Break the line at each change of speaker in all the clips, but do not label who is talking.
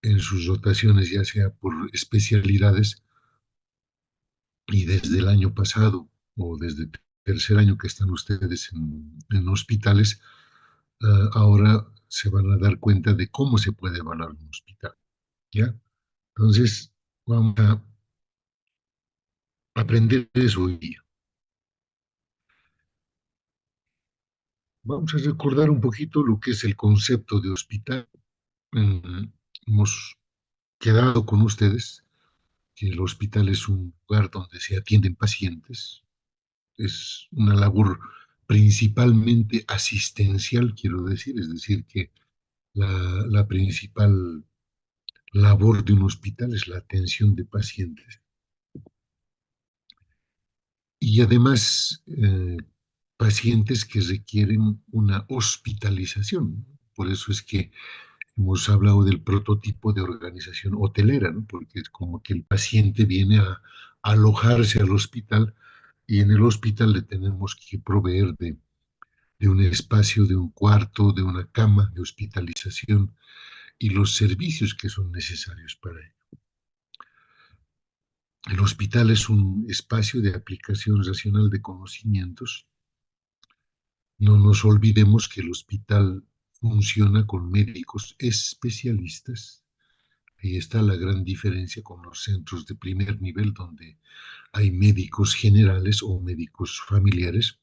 en sus dotaciones, ya sea por especialidades, y desde el año pasado o desde el tercer año que están ustedes en hospitales, ahora se van a dar cuenta de cómo se puede evaluar un hospital, ¿ya? Entonces, vamos a aprender eso hoy día. Vamos a recordar un poquito lo que es el concepto de hospital. Hemos quedado con ustedes que el hospital es un lugar donde se atienden pacientes, es una labor principalmente asistencial, quiero decir, es decir, que la principal labor de un hospital es la atención de pacientes. Y además, pacientes que requieren una hospitalización. Por eso es que hemos hablado del prototipo de organización hotelera, ¿no? Porque es como que el paciente viene a alojarse al hospital y en el hospital le tenemos que proveer de un espacio, de un cuarto, de una cama, de hospitalización y los servicios que son necesarios para ello. El hospital es un espacio de aplicación racional de conocimientos. No nos olvidemos que el hospital funciona con médicos especialistas. Ahí está la gran diferencia con los centros de primer nivel, donde hay médicos generales o médicos familiares.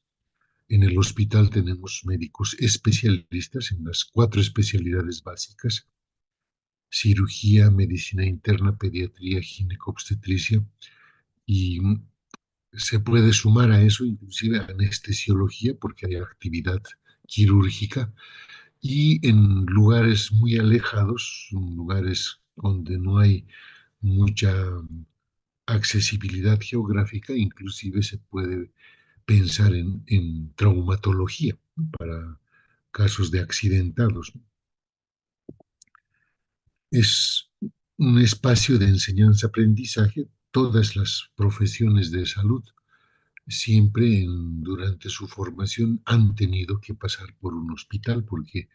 En el hospital tenemos médicos especialistas en las cuatro especialidades básicas: cirugía, medicina interna, pediatría, ginecobstetricia, y se puede sumar a eso inclusive anestesiología, porque hay actividad quirúrgica, y en lugares muy alejados, en lugares donde no hay mucha accesibilidad geográfica, inclusive se puede pensar en traumatología, ¿no? Para casos de accidentados, ¿no? Es un espacio de enseñanza-aprendizaje. Todas las profesiones de salud siempre durante su formación han tenido que pasar por un hospital porque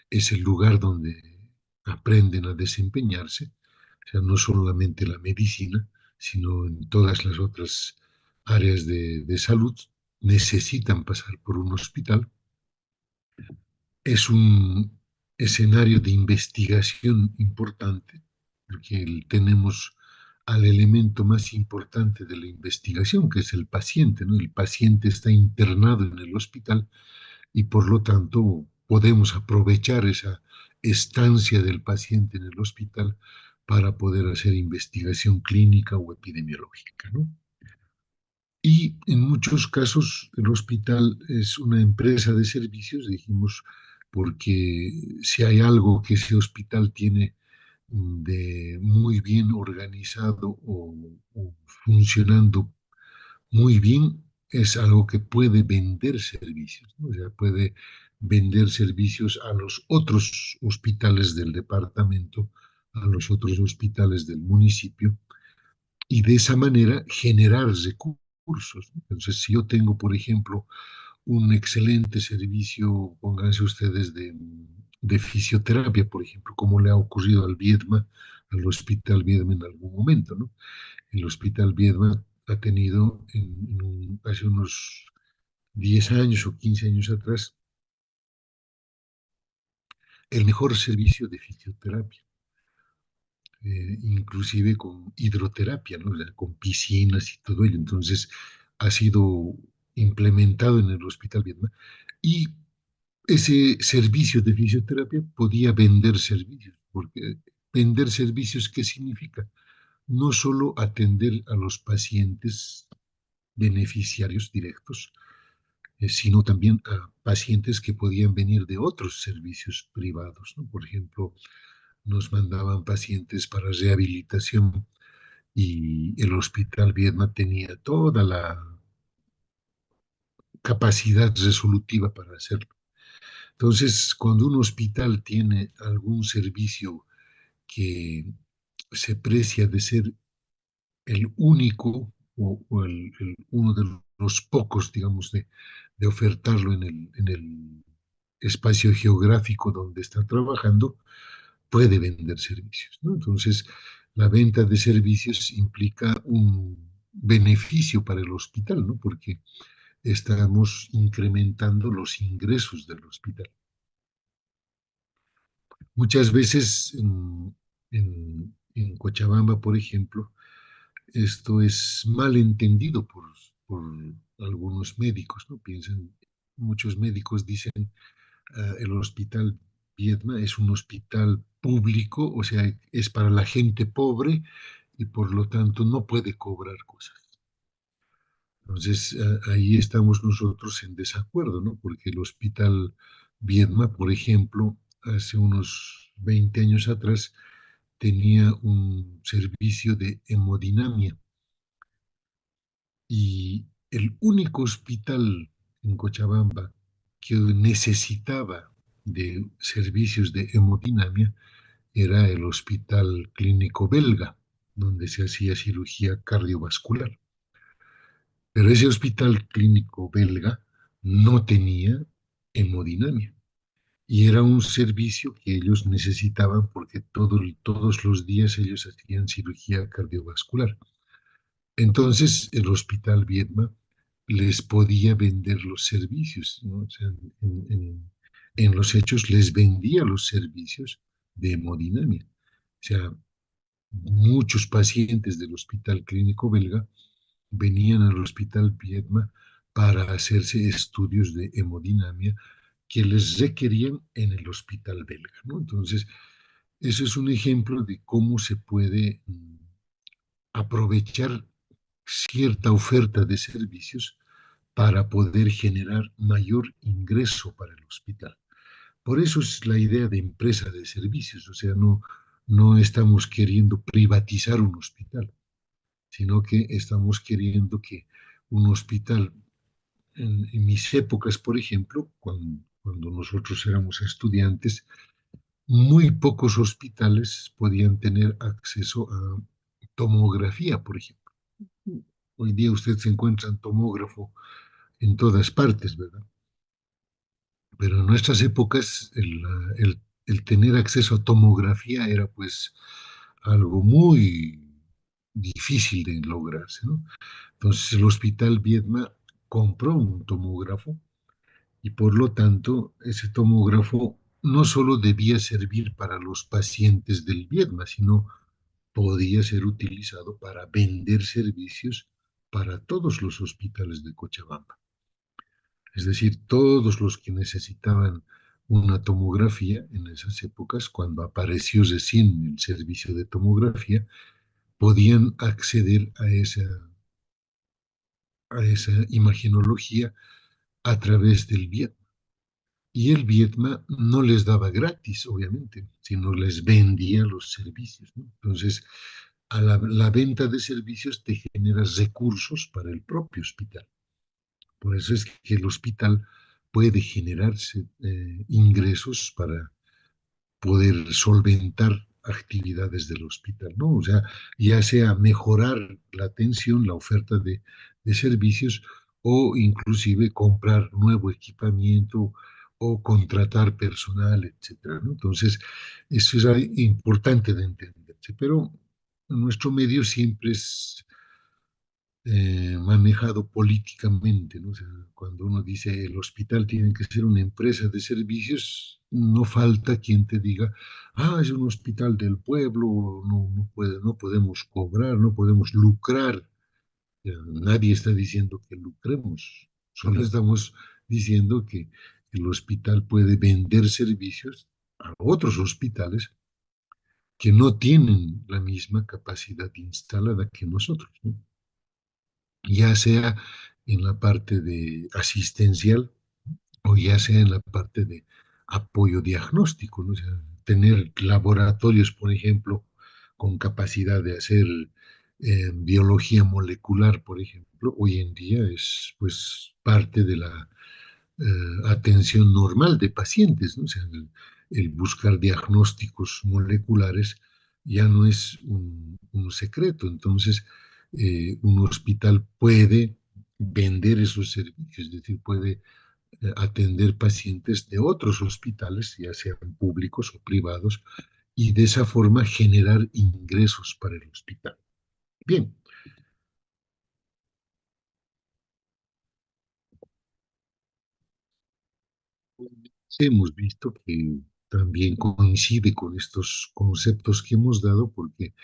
es el lugar donde aprenden a desempeñarse, o sea, no solamente la medicina, sino en todas las otras áreas de salud necesitan pasar por un hospital. Es un escenario de investigación importante, porque tenemos al elemento más importante de la investigación, que es el paciente, ¿no? El paciente está internado en el hospital y por lo tanto podemos aprovechar esa estancia del paciente en el hospital para poder hacer investigación clínica o epidemiológica, ¿no? Y en muchos casos el hospital es una empresa de servicios, dijimos, porque si hay algo que ese hospital tiene de muy bien organizado o funcionando muy bien, es algo que puede vender servicios, ¿no? O sea, puede vender servicios a los otros hospitales del departamento, a los otros hospitales del municipio, y de esa manera generar recursos. Entonces, si yo tengo, por ejemplo, un excelente servicio, pónganse ustedes, de fisioterapia, por ejemplo, como le ha ocurrido al Viedma, al Hospital Viedma en algún momento, ¿no? El Hospital Viedma ha tenido hace unos 10 años o 15 años atrás el mejor servicio de fisioterapia, inclusive con hidroterapia, ¿no? O sea, con piscinas y todo ello. Entonces, ha sido implementado en el Hospital Viedma y ese servicio de fisioterapia podía vender servicios, porque vender servicios, ¿qué significa? No solo atender a los pacientes beneficiarios directos, sino también a pacientes que podían venir de otros servicios privados, ¿no? Por ejemplo, nos mandaban pacientes para rehabilitación y el Hospital Viedma tenía toda la capacidad resolutiva para hacerlo. Entonces, cuando un hospital tiene algún servicio que se precia de ser el único o uno de los pocos, digamos, de ofertarlo en el espacio geográfico donde está trabajando, puede vender servicios, ¿no? Entonces, la venta de servicios implica un beneficio para el hospital, ¿no? Porque estamos incrementando los ingresos del hospital. Muchas veces en Cochabamba, por ejemplo, esto es mal entendido por algunos médicos, ¿no? Muchos médicos dicen, el hospital Viedma es un hospital público, o sea, es para la gente pobre y por lo tanto no puede cobrar cosas. Entonces, ahí estamos nosotros en desacuerdo, ¿no? Porque el hospital Viedma, por ejemplo, hace unos 20 años atrás tenía un servicio de hemodinamia y el único hospital en Cochabamba que necesitaba de servicios de hemodinamia era el Hospital Clínico Belga, donde se hacía cirugía cardiovascular. Pero ese hospital clínico belga no tenía hemodinamia y era un servicio que ellos necesitaban porque todos los días ellos hacían cirugía cardiovascular. Entonces el hospital Viedma les podía vender los servicios, ¿no? O sea, en los hechos les vendía los servicios de hemodinamia. O sea, muchos pacientes del Hospital Clínico Belga venían al Hospital Viedma para hacerse estudios de hemodinamia que les requerían en el Hospital Belga, ¿no? Entonces, eso es un ejemplo de cómo se puede aprovechar cierta oferta de servicios para poder generar mayor ingreso para el hospital. Por eso es la idea de empresa de servicios, o sea, no estamos queriendo privatizar un hospital, sino que estamos queriendo que un hospital, en mis épocas, por ejemplo, cuando nosotros éramos estudiantes, muy pocos hospitales podían tener acceso a tomografía, por ejemplo. Hoy día usted se encuentra en tomógrafo en todas partes, ¿verdad? Pero en nuestras épocas el tener acceso a tomografía era pues algo muy difícil de lograrse, ¿no? Entonces el Hospital Viedma compró un tomógrafo y por lo tanto ese tomógrafo no solo debía servir para los pacientes del Viedma, sino podía ser utilizado para vender servicios para todos los hospitales de Cochabamba. Es decir, todos los que necesitaban una tomografía en esas épocas, cuando apareció recién el servicio de tomografía, podían acceder a esa imagenología a través del Vietma. Y el Vietma no les daba gratis, obviamente, sino les vendía los servicios, ¿no? Entonces, a la venta de servicios te genera recursos para el propio hospital. Por eso es que el hospital puede generarse ingresos para poder solventar actividades del hospital, ¿no? O sea, ya sea mejorar la atención, la oferta de servicios o inclusive comprar nuevo equipamiento o contratar personal, etcétera, ¿no? Entonces, eso es importante de entenderse, pero nuestro medio siempre es manejado políticamente, ¿no? O sea, cuando uno dice el hospital tiene que ser una empresa de servicios, no falta quien te diga, es un hospital del pueblo, no podemos cobrar, no podemos lucrar. Nadie está diciendo que lucremos, solo estamos diciendo que el hospital puede vender servicios a otros hospitales que no tienen la misma capacidad instalada que nosotros, ¿no? Ya sea en la parte de asistencial o ya sea en la parte de apoyo diagnóstico, ¿no? O sea, tener laboratorios, por ejemplo, con capacidad de hacer biología molecular, por ejemplo, hoy en día es pues parte de la atención normal de pacientes, ¿no? O sea, el buscar diagnósticos moleculares ya no es un secreto. Entonces, un hospital puede vender esos servicios, es decir, puede atender pacientes de otros hospitales, ya sean públicos o privados, y de esa forma generar ingresos para el hospital. Bien, hemos visto que también coincide con estos conceptos que hemos dado porque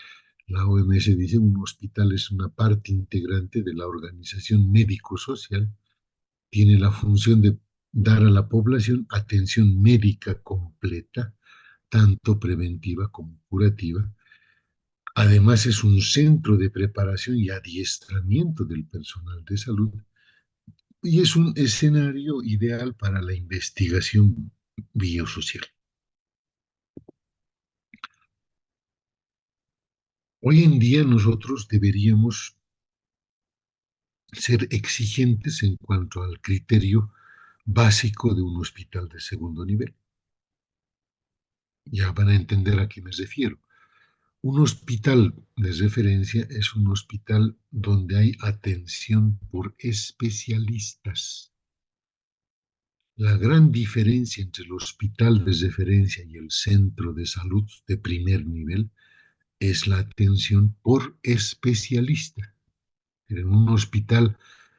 la OMS dice un hospital es una parte integrante de la organización médico-social, tiene la función de dar a la población atención médica completa, tanto preventiva como curativa. Además, es un centro de preparación y adiestramiento del personal de salud y es un escenario ideal para la investigación biosocial. Hoy en día nosotros deberíamos ser exigentes en cuanto al criterio básico de un hospital de segundo nivel. Ya van a entender a qué me refiero. Un hospital de referencia es un hospital donde hay atención por especialistas. La gran diferencia entre el hospital de referencia y el centro de salud de primer nivel es la atención por especialista. En un hospital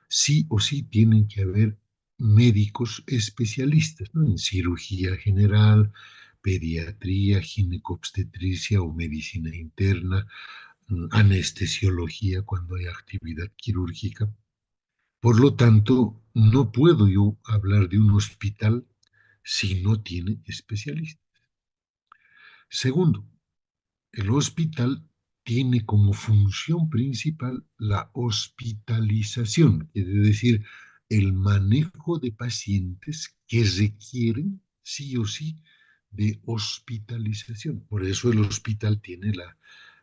sí o sí tienen que haber médicos especialistas, ¿no? En cirugía general, pediatría, ginecobstetricia o medicina interna, anestesiología cuando hay actividad quirúrgica. Por lo tanto, no puedo yo hablar de un hospital si no tiene especialistas. Segundo, el hospital tiene como función principal la hospitalización, quiere decir, el manejo de pacientes que requieren sí o sí de hospitalización. Por eso el hospital tiene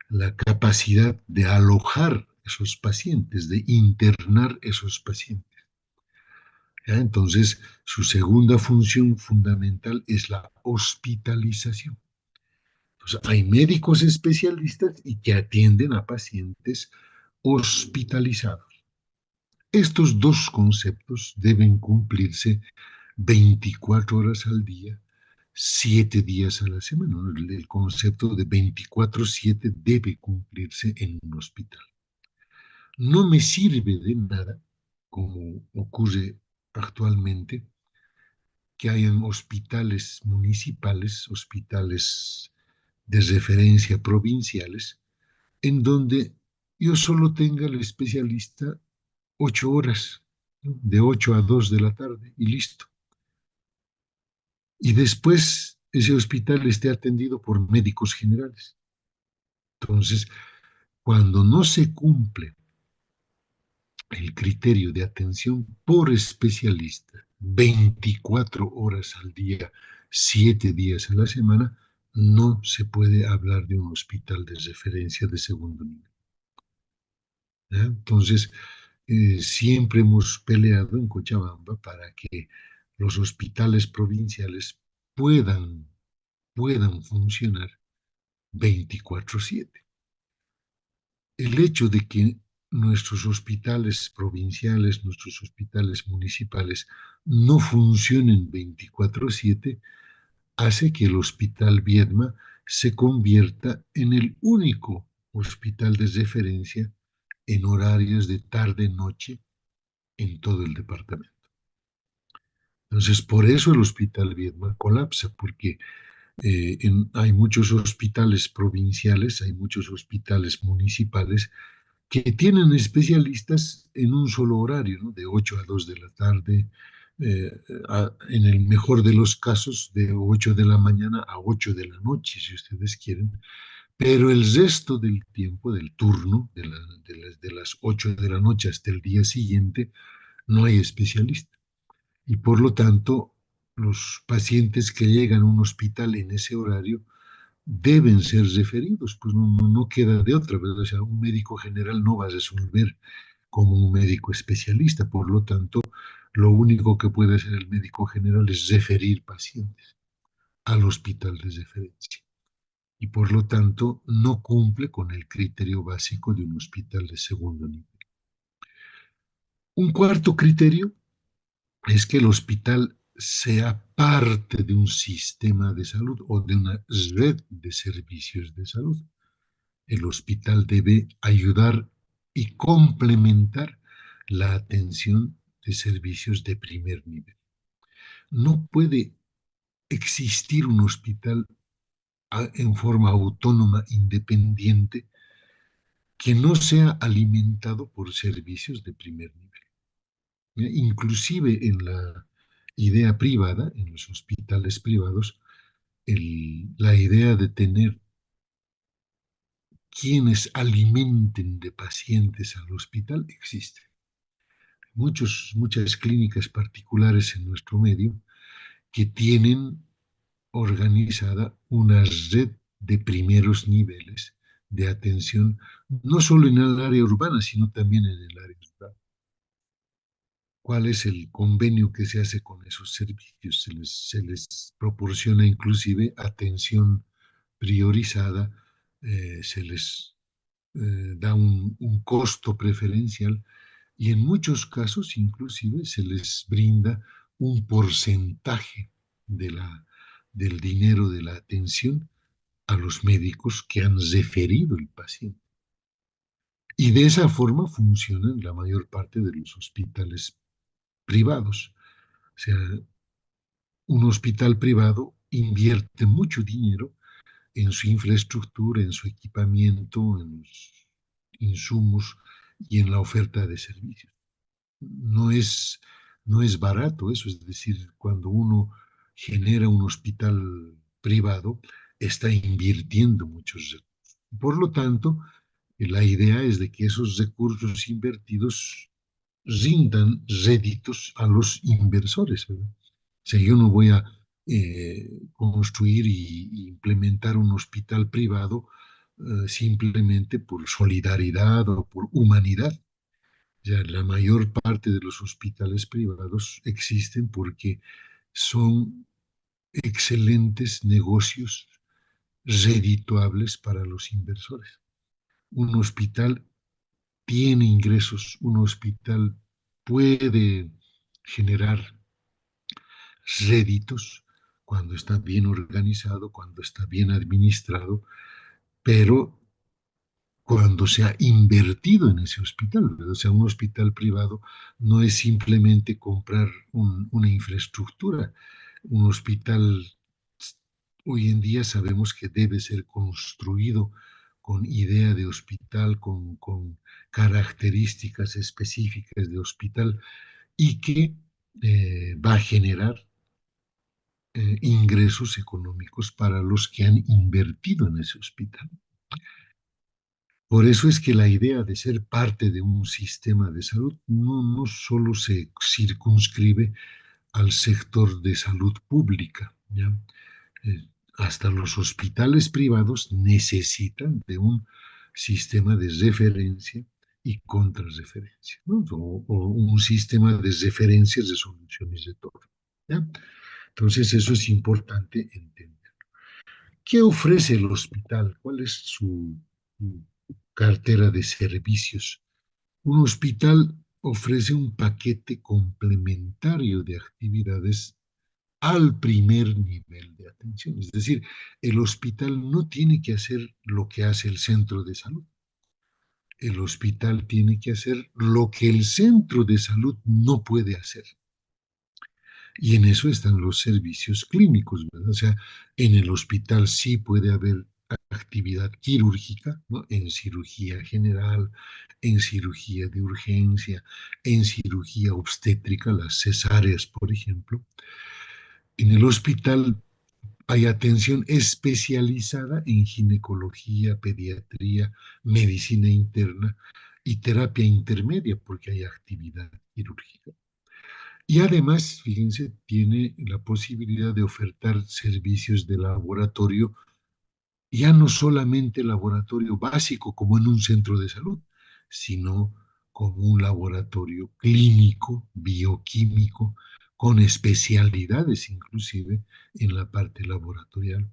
la capacidad de alojar esos pacientes, de internar esos pacientes. ¿Ya? Entonces, su segunda función fundamental es la hospitalización. Entonces, hay médicos especialistas y que atienden a pacientes hospitalizados. Estos dos conceptos deben cumplirse 24 horas al día, 7 días a la semana. El concepto de 24/7 debe cumplirse en un hospital. No me sirve de nada, como ocurre actualmente, que hayan hospitales municipales, hospitales de referencia provinciales, en donde yo solo tenga el especialista 8 horas, ¿no? De 8 a 2 de la tarde y listo. Y después ese hospital esté atendido por médicos generales. Entonces, cuando no se cumple el criterio de atención por especialista 24 horas al día, 7 días a la semana, no se puede hablar de un hospital de referencia de segundo nivel. ¿Ya? Entonces, siempre hemos peleado en Cochabamba para que los hospitales provinciales puedan, puedan funcionar 24/7. El hecho de que nuestros hospitales provinciales, nuestros hospitales municipales no funcionen 24/7 hace que el Hospital Viedma se convierta en el único hospital de referencia en horarios de tarde-noche en todo el departamento. Entonces, por eso el Hospital Viedma colapsa, porque hay muchos hospitales provinciales, hay muchos hospitales municipales que tienen especialistas en un solo horario, ¿no? De 8 a 2 de la tarde, en el mejor de los casos, de 8 de la mañana a 8 de la noche, si ustedes quieren, pero el resto del tiempo, del turno, de las 8 de la noche hasta el día siguiente, no hay especialista. Y por lo tanto, los pacientes que llegan a un hospital en ese horario deben ser referidos, pues no queda de otra, ¿verdad? O sea, un médico general no va a resolver como un médico especialista, por lo tanto, lo único que puede hacer el médico general es referir pacientes al hospital de referencia y por lo tanto no cumple con el criterio básico de un hospital de segundo nivel. Un cuarto criterio es que el hospital sea parte de un sistema de salud o de una red de servicios de salud. El hospital debe ayudar y complementar la atención de servicios de primer nivel. No puede existir un hospital en forma autónoma, independiente, que no sea alimentado por servicios de primer nivel. Inclusive en la idea privada, en los hospitales privados, la idea de tener quienes alimenten de pacientes al hospital existe. Muchas clínicas particulares en nuestro medio que tienen organizada una red de primeros niveles de atención, no solo en el área urbana, sino también en el área rural. ¿Cuál es el convenio que se hace con esos servicios? Se les proporciona inclusive atención priorizada, se les da un costo preferencial y en muchos casos inclusive se les brinda un porcentaje de del dinero de la atención a los médicos que han referido el paciente. Y de esa forma funcionan la mayor parte de los hospitales privados. O sea, un hospital privado invierte mucho dinero en su infraestructura, en su equipamiento, en los insumos y en la oferta de servicios. No es, no es barato eso, es decir, cuando uno genera un hospital privado, está invirtiendo muchos recursos. Por lo tanto, la idea es de que esos recursos invertidos rindan réditos a los inversores, ¿verdad? O sea, yo no voy a construir y implementar un hospital privado simplemente por solidaridad o por humanidad. Ya la mayor parte de los hospitales privados existen porque son excelentes negocios redituables para los inversores. Un hospital tiene ingresos, un hospital puede generar réditos cuando está bien organizado, cuando está bien administrado, pero cuando se ha invertido en ese hospital, ¿verdad? O sea, un hospital privado no es simplemente comprar una infraestructura. Un hospital hoy en día sabemos que debe ser construido con idea de hospital, con características específicas de hospital y que va a generar ingresos económicos para los que han invertido en ese hospital. Por eso es que la idea de ser parte de un sistema de salud no solo se circunscribe al sector de salud pública, ¿ya? Hasta los hospitales privados necesitan de un sistema de referencia y contrarreferencia, ¿no? O un sistema de referencias, resoluciones de todo, ¿ya? Entonces eso es importante entender. ¿Qué ofrece el hospital? ¿Cuál es su cartera de servicios? Un hospital ofrece un paquete complementario de actividades al primer nivel de atención. Es decir, el hospital no tiene que hacer lo que hace el centro de salud. El hospital tiene que hacer lo que el centro de salud no puede hacer. Y en eso están los servicios clínicos, ¿verdad? O sea, en el hospital sí puede haber actividad quirúrgica, ¿no? En cirugía general, en cirugía de urgencia, en cirugía obstétrica, las cesáreas, por ejemplo. En el hospital hay atención especializada en ginecología, pediatría, medicina interna y terapia intermedia, porque hay actividad quirúrgica. Y además, fíjense, tiene la posibilidad de ofertar servicios de laboratorio, ya no solamente laboratorio básico como en un centro de salud, sino como un laboratorio clínico, bioquímico, con especialidades inclusive en la parte laboratorial,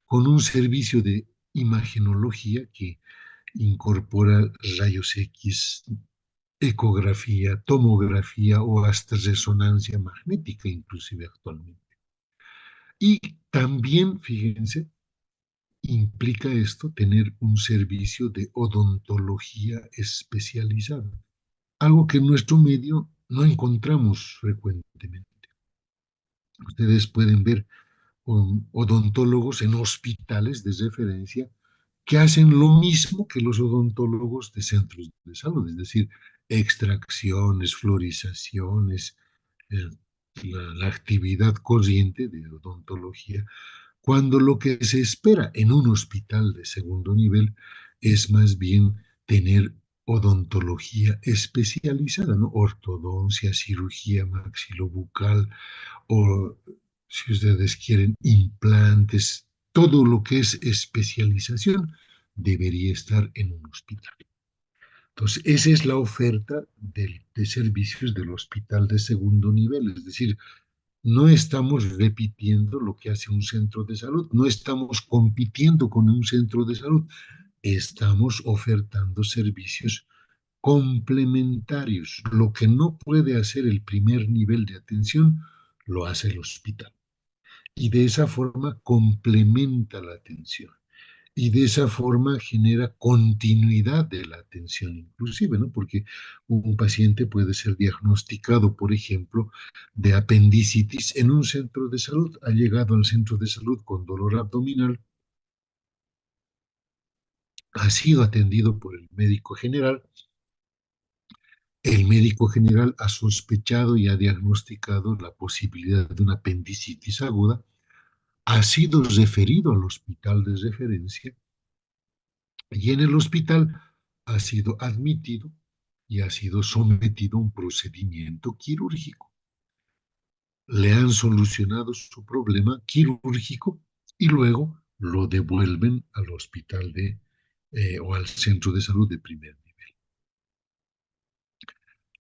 con un servicio de imagenología que incorpora rayos X ecografía, tomografía o hasta resonancia magnética, inclusive actualmente. Y también, fíjense, implica esto tener un servicio de odontología especializada, algo que en nuestro medio no encontramos frecuentemente. Ustedes pueden ver odontólogos en hospitales de referencia que hacen lo mismo que los odontólogos de centros de salud, es decir, extracciones, florizaciones, eh, la actividad corriente de odontología, cuando lo que se espera en un hospital de segundo nivel es más bien tener odontología especializada, ¿no? Ortodoncia, cirugía maxilobucal, o si ustedes quieren implantes, todo lo que es especialización debería estar en un hospital. Entonces, esa es la oferta de servicios del hospital de segundo nivel, es decir, no estamos repitiendo lo que hace un centro de salud, no estamos compitiendo con un centro de salud, estamos ofertando servicios complementarios. Lo que no puede hacer el primer nivel de atención, lo hace el hospital. Y de esa forma complementa la atención. Y de esa forma genera continuidad de la atención, inclusive, ¿no? Porque un paciente puede ser diagnosticado, por ejemplo, de apendicitis en un centro de salud, ha llegado al centro de salud con dolor abdominal, ha sido atendido por el médico general ha sospechado y ha diagnosticado la posibilidad de una apendicitis aguda, ha sido referido al hospital de referencia y en el hospital ha sido admitido y ha sido sometido a un procedimiento quirúrgico. Le han solucionado su problema quirúrgico y luego lo devuelven al hospital o al centro de salud de primer nivel.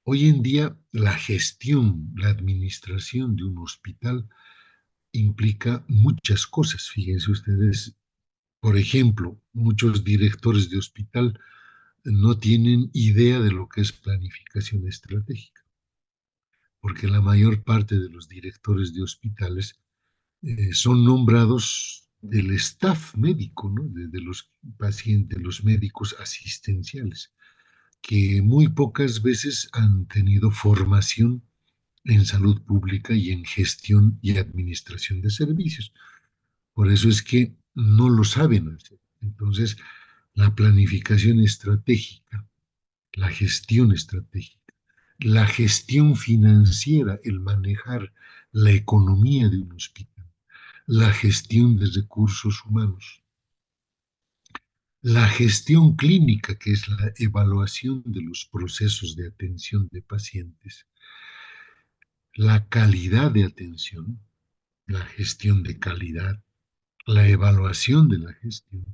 Hoy en día la gestión, la administración de un hospital implica muchas cosas. Fíjense ustedes, por ejemplo, muchos directores de hospital no tienen idea de lo que es planificación estratégica, porque la mayor parte de los directores de hospitales son nombrados del staff médico, ¿no? De los pacientes, los médicos asistenciales, que muy pocas veces han tenido formación en salud pública y en gestión y administración de servicios. Por eso es que no lo saben hacer. Entonces, la planificación estratégica, la gestión estratégica, la gestión financiera, el manejar la economía de un hospital, la gestión de recursos humanos, la gestión clínica, que es la evaluación de los procesos de atención de pacientes, la calidad de atención, la gestión de calidad, la evaluación de la gestión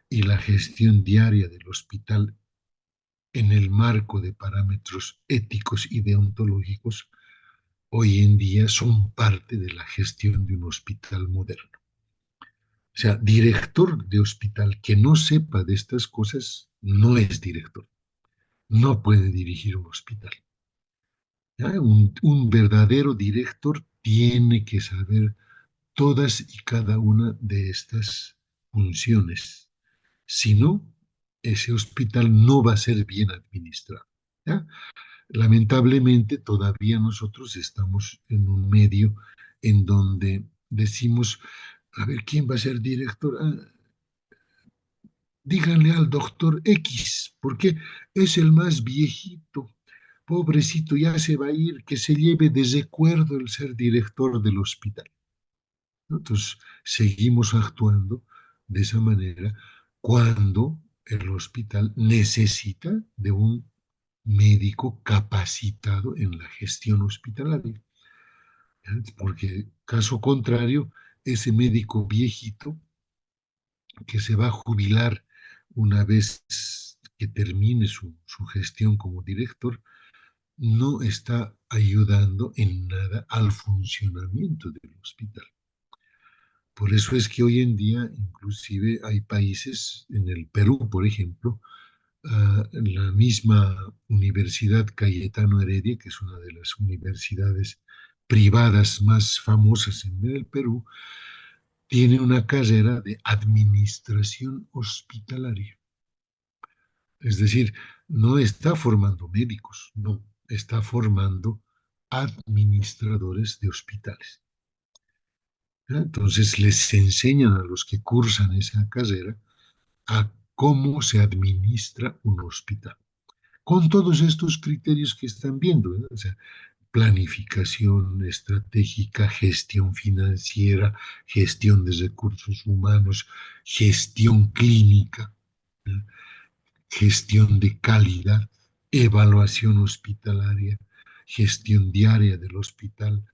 y la gestión diaria del hospital en el marco de parámetros éticos y deontológicos, hoy en día son parte de la gestión de un hospital moderno. O sea, director de hospital que no sepa de estas cosas no es director, no puede dirigir un hospital. ¿Ya? Un verdadero director tiene que saber todas y cada una de estas funciones. Si no, ese hospital no va a ser bien administrado. ¿Ya? Lamentablemente, todavía nosotros estamos en un medio en donde decimos, a ver, ¿quién va a ser director? Ah, díganle al doctor X, porque es el más viejito. Pobrecito, ya se va a ir, que se lleve de recuerdo el ser director del hospital. Entonces, seguimos actuando de esa manera cuando el hospital necesita de un médico capacitado en la gestión hospitalaria. Porque, caso contrario, ese médico viejito que se va a jubilar una vez que termine su gestión como director, no está ayudando en nada al funcionamiento del hospital. Por eso es que hoy en día, inclusive, hay países, en el Perú, por ejemplo, la misma Universidad Cayetano Heredia, que es una de las universidades privadas más famosas en el Perú, tiene una carrera de administración hospitalaria. Es decir, no está formando médicos, no, está formando administradores de hospitales. Entonces les enseñan a los que cursan esa carrera a cómo se administra un hospital, con todos estos criterios que están viendo, ¿no? O sea, planificación estratégica, gestión financiera, gestión de recursos humanos, gestión clínica, ¿no? Gestión de calidad, evaluación hospitalaria, gestión diaria del hospital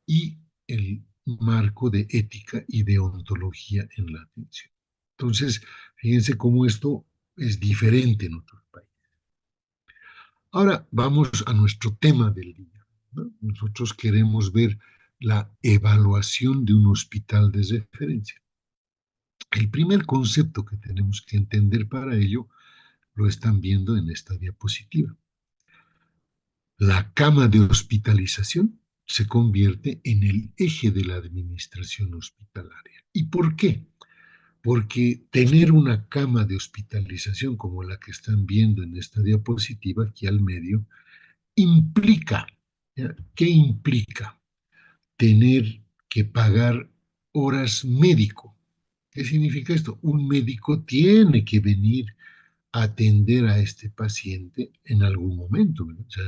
y el marco de ética y de ontología en la atención. Entonces, fíjense cómo esto es diferente en otros países. Ahora vamos a nuestro tema del día, ¿no? Nosotros queremos ver la evaluación de un hospital de referencia. El primer concepto que tenemos que entender para ello lo están viendo en esta diapositiva. La cama de hospitalización se convierte en el eje de la administración hospitalaria. ¿Y por qué? Porque tener una cama de hospitalización como la que están viendo en esta diapositiva aquí al medio implica, ¿ya? ¿Qué implica? Tener que pagar horas médico. ¿Qué significa esto? Un médico tiene que venir a atender a este paciente en algún momento, ¿no? O sea,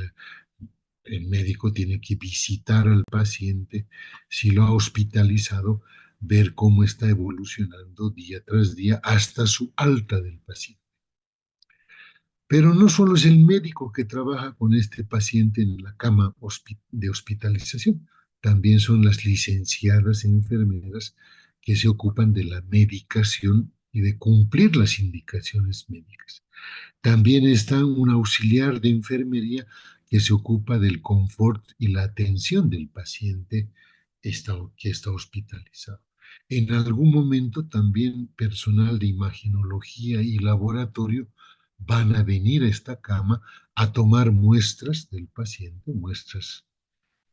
el médico tiene que visitar al paciente, si lo ha hospitalizado, ver cómo está evolucionando día tras día hasta su alta del paciente. Pero no solo es el médico que trabaja con este paciente en la cama de hospitalización, también son las licenciadas enfermeras que se ocupan de la medicación y de cumplir las indicaciones médicas. También está un auxiliar de enfermería que se ocupa del confort y la atención del paciente que está hospitalizado. En algún momento también personal de imagenología y laboratorio van a venir a esta cama a tomar muestras del paciente, muestras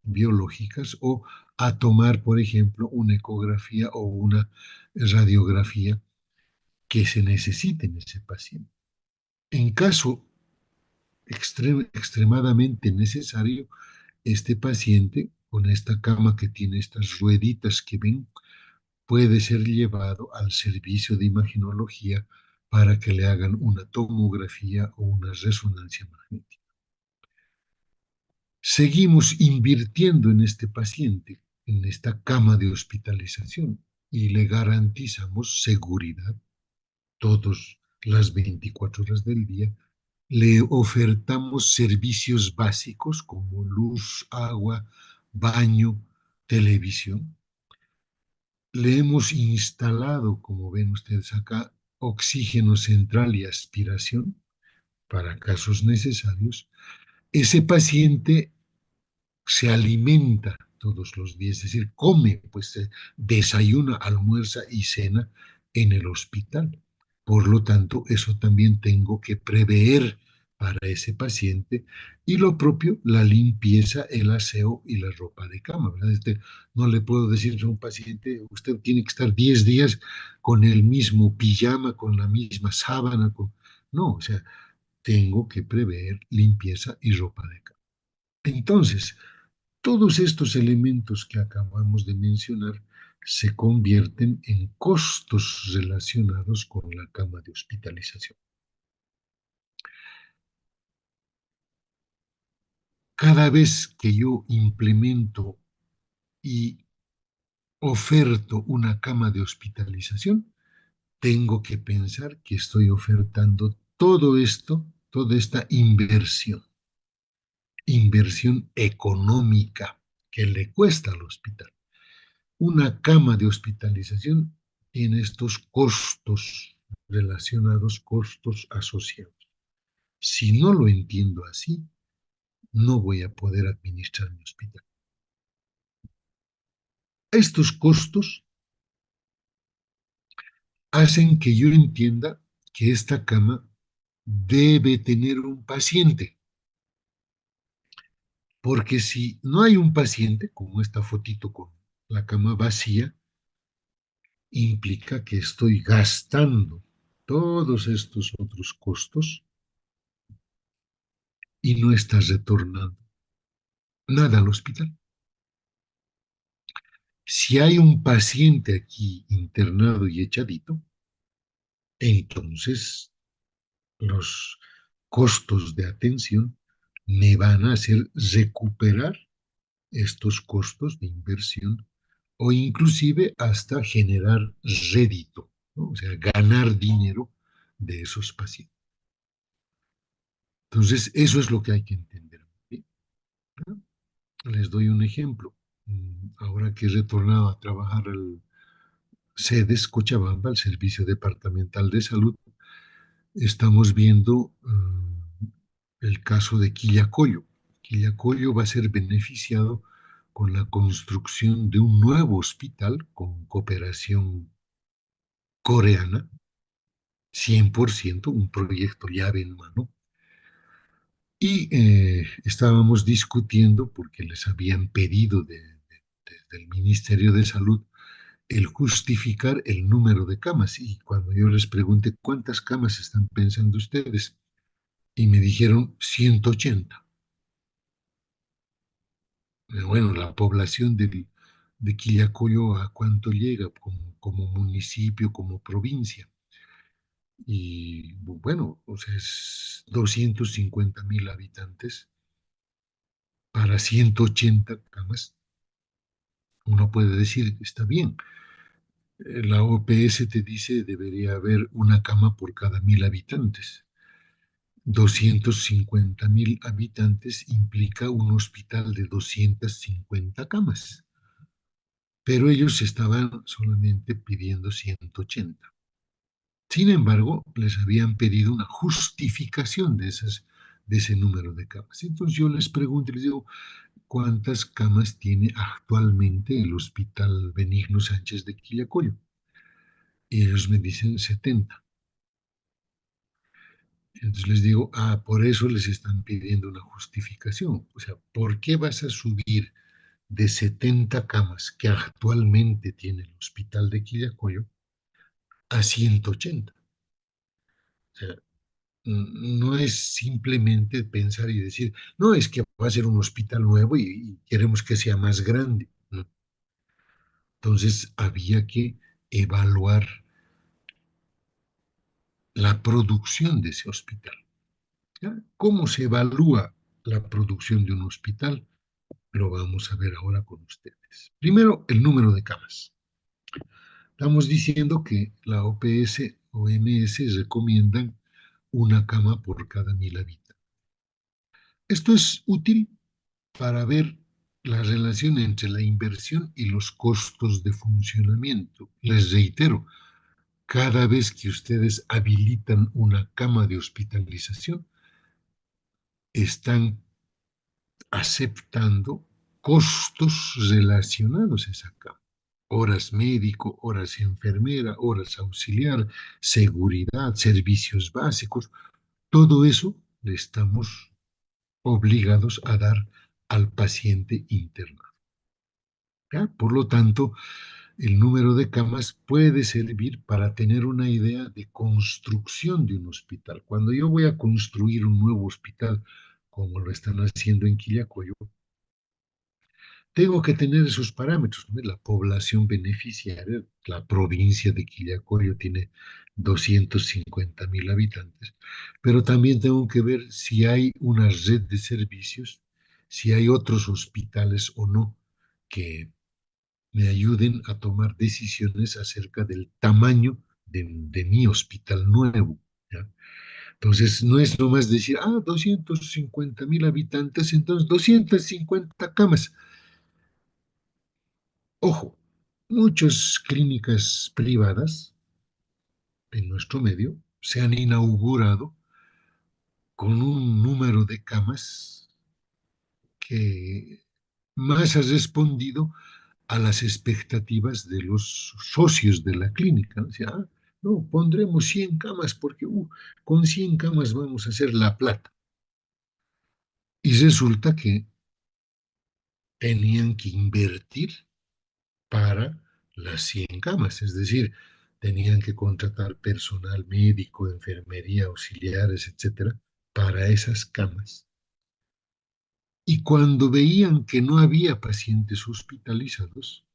biológicas o a tomar, por ejemplo, una ecografía o una radiografía que se necesite en ese paciente. En caso extremadamente necesario, este paciente con esta cama que tiene estas rueditas que ven puede ser llevado al servicio de imagenología para que le hagan una tomografía o una resonancia magnética. Seguimos invirtiendo en este paciente, en esta cama de hospitalización, y le garantizamos seguridad todas las 24 horas del día. Le ofertamos servicios básicos como luz, agua, baño, televisión. Le hemos instalado, como ven ustedes acá, oxígeno central y aspiración para casos necesarios. Ese paciente se alimenta todos los días, es decir, come, pues desayuna, almuerza y cena en el hospital. Por lo tanto, eso también tengo que prever para ese paciente y lo propio, la limpieza, el aseo y la ropa de cama, ¿verdad? No le puedo decir a un paciente, usted tiene que estar 10 días con el mismo pijama, con la misma sábana, no, o sea, tengo que prever limpieza y ropa de cama. Entonces, todos estos elementos que acabamos de mencionar se convierten en costos relacionados con la cama de hospitalización. Cada vez que yo implemento y oferto una cama de hospitalización, tengo que pensar que estoy ofertando todo esto, toda esta inversión económica que le cuesta al hospital. Una cama de hospitalización tiene estos costos relacionados, costos asociados. Si no lo entiendo así, no voy a poder administrar mi hospital. Estos costos hacen que yo entienda que esta cama debe tener un paciente, porque si no hay un paciente, como esta fotito con la cama vacía, implica que estoy gastando todos estos otros costos y no estás retornando nada al hospital. Si hay un paciente aquí internado y echadito, entonces los costos de atención me van a hacer recuperar estos costos de inversión o inclusive hasta generar rédito, ¿no? O sea, ganar dinero de esos pacientes. Entonces, eso es lo que hay que entender. ¿Sí? Les doy un ejemplo. Ahora que he retornado a trabajar al SEDES Cochabamba, al Servicio Departamental de Salud, estamos viendo el caso de Quillacollo. Quillacollo va a ser beneficiado con la construcción de un nuevo hospital con cooperación coreana, 100%, un proyecto llave en mano. Y estábamos discutiendo, porque les habían pedido del Ministerio de Salud, el justificar el número de camas. Y cuando yo les pregunté cuántas camas están pensando ustedes, y me dijeron 180. Bueno, la población de Quillacollo, ¿a cuánto llega como municipio, como provincia? Y bueno, o sea, es 250.000 habitantes para 180 camas. Uno puede decir, está bien, la OPS te dice debería haber una cama por cada 1.000 habitantes. 250.000 habitantes implica un hospital de 250 camas, pero ellos estaban solamente pidiendo 180. Sin embargo, les habían pedido una justificación de ese número de camas. Entonces yo les pregunto, les digo, ¿cuántas camas tiene actualmente el Hospital Benigno Sánchez de Quillacollo? Y ellos me dicen 70. Entonces les digo, por eso les están pidiendo una justificación. O sea, ¿por qué vas a subir de 70 camas que actualmente tiene el Hospital de Quillacollo a 180? O sea, no es simplemente pensar y decir, no, es que va a ser un hospital nuevo y queremos que sea más grande. No. Entonces había que evaluar la producción de ese hospital. ¿Ya? ¿Cómo se evalúa la producción de un hospital? Lo vamos a ver ahora con ustedes. Primero, el número de camas. Estamos diciendo que la OPS o OMS recomiendan una cama por cada 1.000 habitantes. Esto es útil para ver la relación entre la inversión y los costos de funcionamiento. Les reitero, cada vez que ustedes habilitan una cama de hospitalización, están aceptando costos relacionados a esa cama. Horas médico, horas enfermera, horas auxiliar, seguridad, servicios básicos, todo eso le estamos obligados a dar al paciente interno. ¿Ya? Por lo tanto, el número de camas puede servir para tener una idea de construcción de un hospital. Cuando yo voy a construir un nuevo hospital, como lo están haciendo en Quillacollo, tengo que tener esos parámetros, ¿no? La población beneficiaria, la provincia de Quillacollo tiene 250.000 habitantes, pero también tengo que ver si hay una red de servicios, si hay otros hospitales o no que me ayuden a tomar decisiones acerca del tamaño de mi hospital nuevo. ¿Ya? Entonces, no es nomás decir, 250.000 habitantes, entonces 250 camas. Ojo, muchas clínicas privadas en nuestro medio se han inaugurado con un número de camas que más ha respondido a las expectativas de los socios de la clínica. ¿No? O sea, No, pondremos 100 camas porque con 100 camas vamos a hacer la plata. Y resulta que tenían que invertir para las 100 camas, es decir, tenían que contratar personal médico, enfermería, auxiliares, etcétera, para esas camas. Y cuando veían que no había pacientes hospitalizados,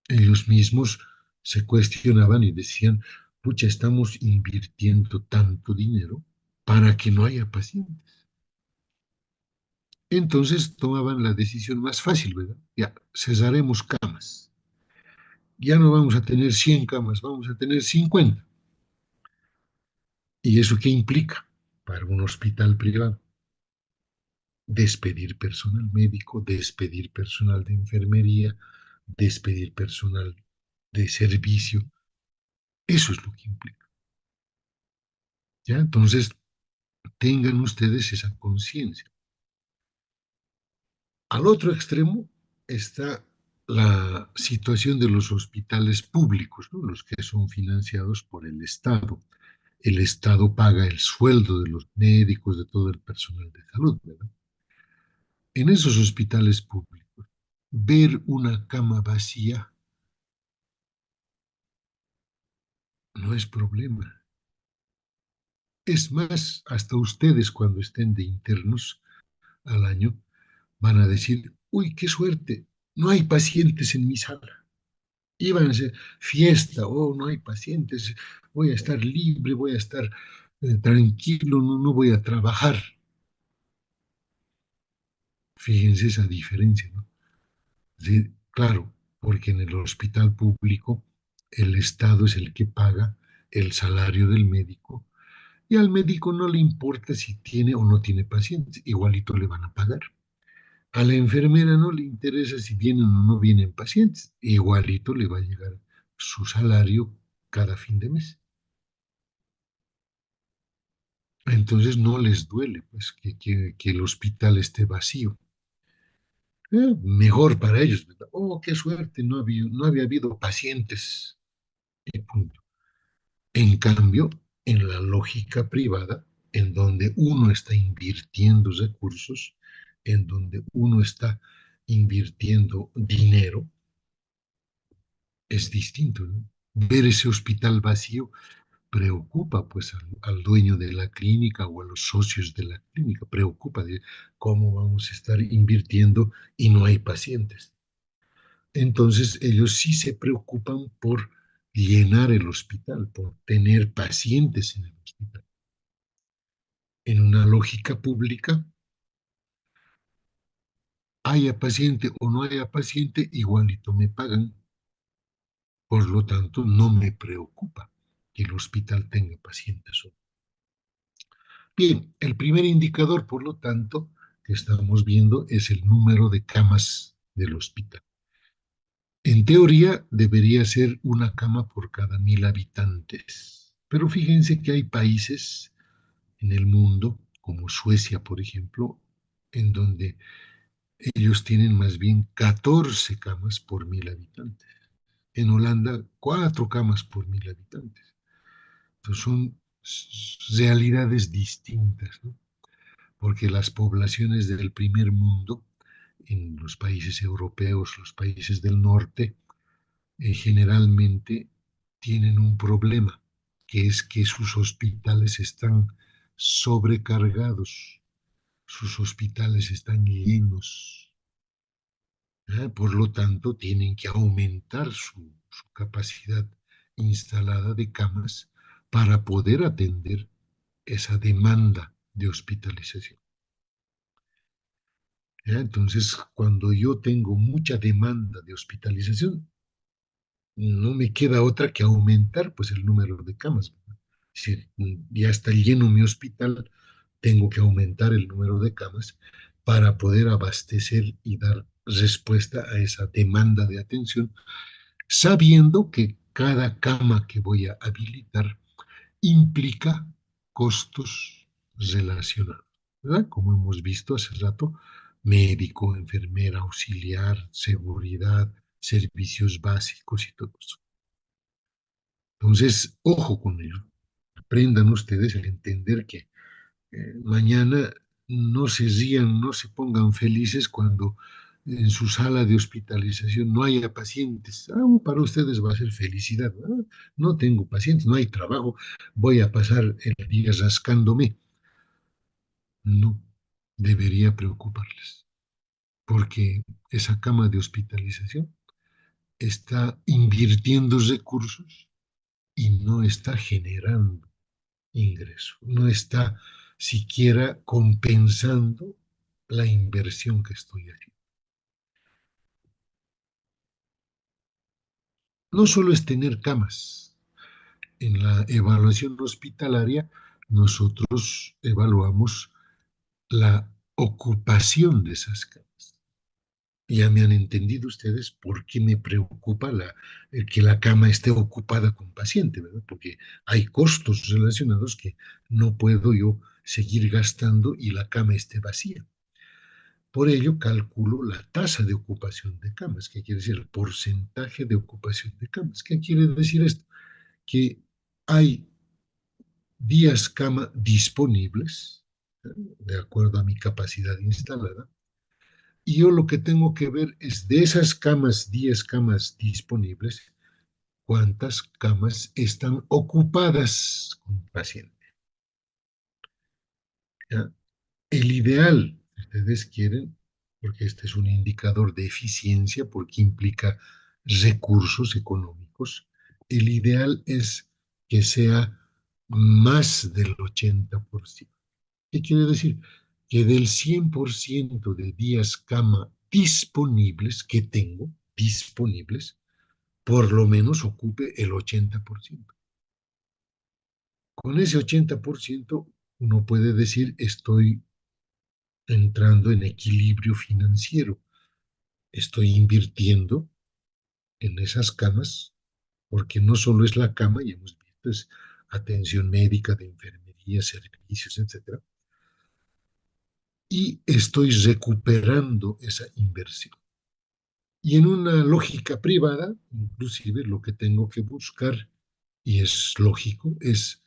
ellos mismos se cuestionaban y decían, pucha, estamos invirtiendo tanto dinero para que no haya pacientes. Entonces tomaban la decisión más fácil, ¿verdad? Ya, cesaremos camas. Ya no vamos a tener 100 camas, vamos a tener 50. ¿Y eso qué implica para un hospital privado? Despedir personal médico, despedir personal de enfermería, despedir personal de servicio. Eso es lo que implica. ¿Ya? Entonces, tengan ustedes esa conciencia. Al otro extremo está la situación de los hospitales públicos, ¿no? Los que son financiados por el Estado. El Estado paga el sueldo de los médicos, de todo el personal de salud, ¿verdad? En esos hospitales públicos, ver una cama vacía no es problema. Es más, hasta ustedes cuando estén de internos al año van a decir, uy, qué suerte, no hay pacientes en mi sala. Iban a hacer fiesta, oh, no hay pacientes, voy a estar libre, voy a estar tranquilo, no, no voy a trabajar. Fíjense esa diferencia, ¿no? Sí, claro, porque en el hospital público el Estado es el que paga el salario del médico y al médico no le importa si tiene o no tiene pacientes, igualito le van a pagar. A la enfermera no le interesa si vienen o no vienen pacientes, igualito le va a llegar su salario cada fin de mes. Entonces no les duele pues, que el hospital esté vacío. Mejor para ellos, ¿verdad? Oh, qué suerte, no había habido pacientes. Y punto. En cambio, en la lógica privada, en donde uno está invirtiendo recursos, en donde uno está invirtiendo dinero, es distinto, ¿no? Ver ese hospital vacío preocupa pues al dueño de la clínica o a los socios de la clínica, preocupa de cómo vamos a estar invirtiendo y no hay pacientes. Entonces ellos sí se preocupan por llenar el hospital, por tener pacientes en el hospital. En una lógica pública, haya paciente o no haya paciente, igualito me pagan. Por lo tanto, no me preocupa que el hospital tenga pacientes. Bien, el primer indicador, por lo tanto, que estamos viendo es el número de camas del hospital. En teoría, debería ser una cama por cada 1.000 habitantes. Pero fíjense que hay países en el mundo, como Suecia, por ejemplo, en donde ellos tienen más bien 14 camas por 1.000 habitantes. En Holanda, 4 camas por 1.000 habitantes. Entonces son realidades distintas, ¿no? Porque las poblaciones del primer mundo, en los países europeos, los países del norte, generalmente tienen un problema, que es que sus hospitales están sobrecargados, sus hospitales están llenos. Por lo tanto, tienen que aumentar su capacidad instalada de camas para poder atender esa demanda de hospitalización. ¿Ya? Entonces, cuando yo tengo mucha demanda de hospitalización, no me queda otra que aumentar pues el número de camas. Si ya está lleno mi hospital, tengo que aumentar el número de camas para poder abastecer y dar respuesta a esa demanda de atención, sabiendo que cada cama que voy a habilitar implica costos relacionados, ¿verdad? Como hemos visto hace rato, médico, enfermera, auxiliar, seguridad, servicios básicos y todo eso. Entonces, ojo con ello. Aprendan ustedes a entender que mañana no se rían, no se pongan felices cuando en su sala de hospitalización no haya pacientes. Aún para ustedes va a ser felicidad. ¿No? No tengo pacientes, no hay trabajo, voy a pasar el día rascándome. No debería preocuparles, porque esa cama de hospitalización está invirtiendo recursos y no está generando ingreso, no está siquiera compensando la inversión que estoy haciendo. No solo es tener camas. En la evaluación hospitalaria, nosotros evaluamos la ocupación de esas camas. Ya me han entendido ustedes por qué me preocupa que la cama esté ocupada con paciente, ¿verdad? Porque hay costos relacionados que no puedo yo seguir gastando y la cama esté vacía. Por ello, calculo la tasa de ocupación de camas. ¿Qué quiere decir? El porcentaje de ocupación de camas. ¿Qué quiere decir esto? Que hay días cama disponibles, de acuerdo a mi capacidad instalada, y yo lo que tengo que ver es de esas camas, 10 camas disponibles, cuántas camas están ocupadas con paciente. ¿Ya? El ideal, si ustedes quieren, porque este es un indicador de eficiencia, porque implica recursos económicos, el ideal es que sea más del 80%. ¿Qué quiere decir? Que del 100% de días cama disponibles que tengo, disponibles, por lo menos ocupe el 80%. Con ese 80% uno puede decir estoy entrando en equilibrio financiero, estoy invirtiendo en esas camas, porque no solo es la cama, ya hemos visto, es atención médica, de enfermería, servicios, etcétera, y estoy recuperando esa inversión. Y en una lógica privada, inclusive lo que tengo que buscar, y es lógico, es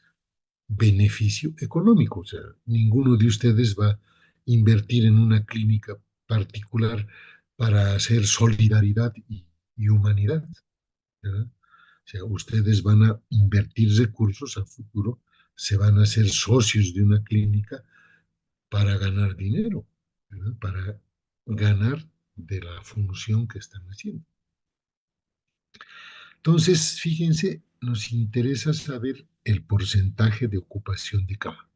beneficio económico. O sea, ninguno de ustedes va a invertir en una clínica particular para hacer solidaridad y humanidad, ¿verdad? O sea, ustedes van a invertir recursos a futuro, se van a hacer socios de una clínica para ganar dinero, ¿verdad? Para ganar de la función que están haciendo. Entonces, fíjense, nos interesa saber el porcentaje de ocupación de cama.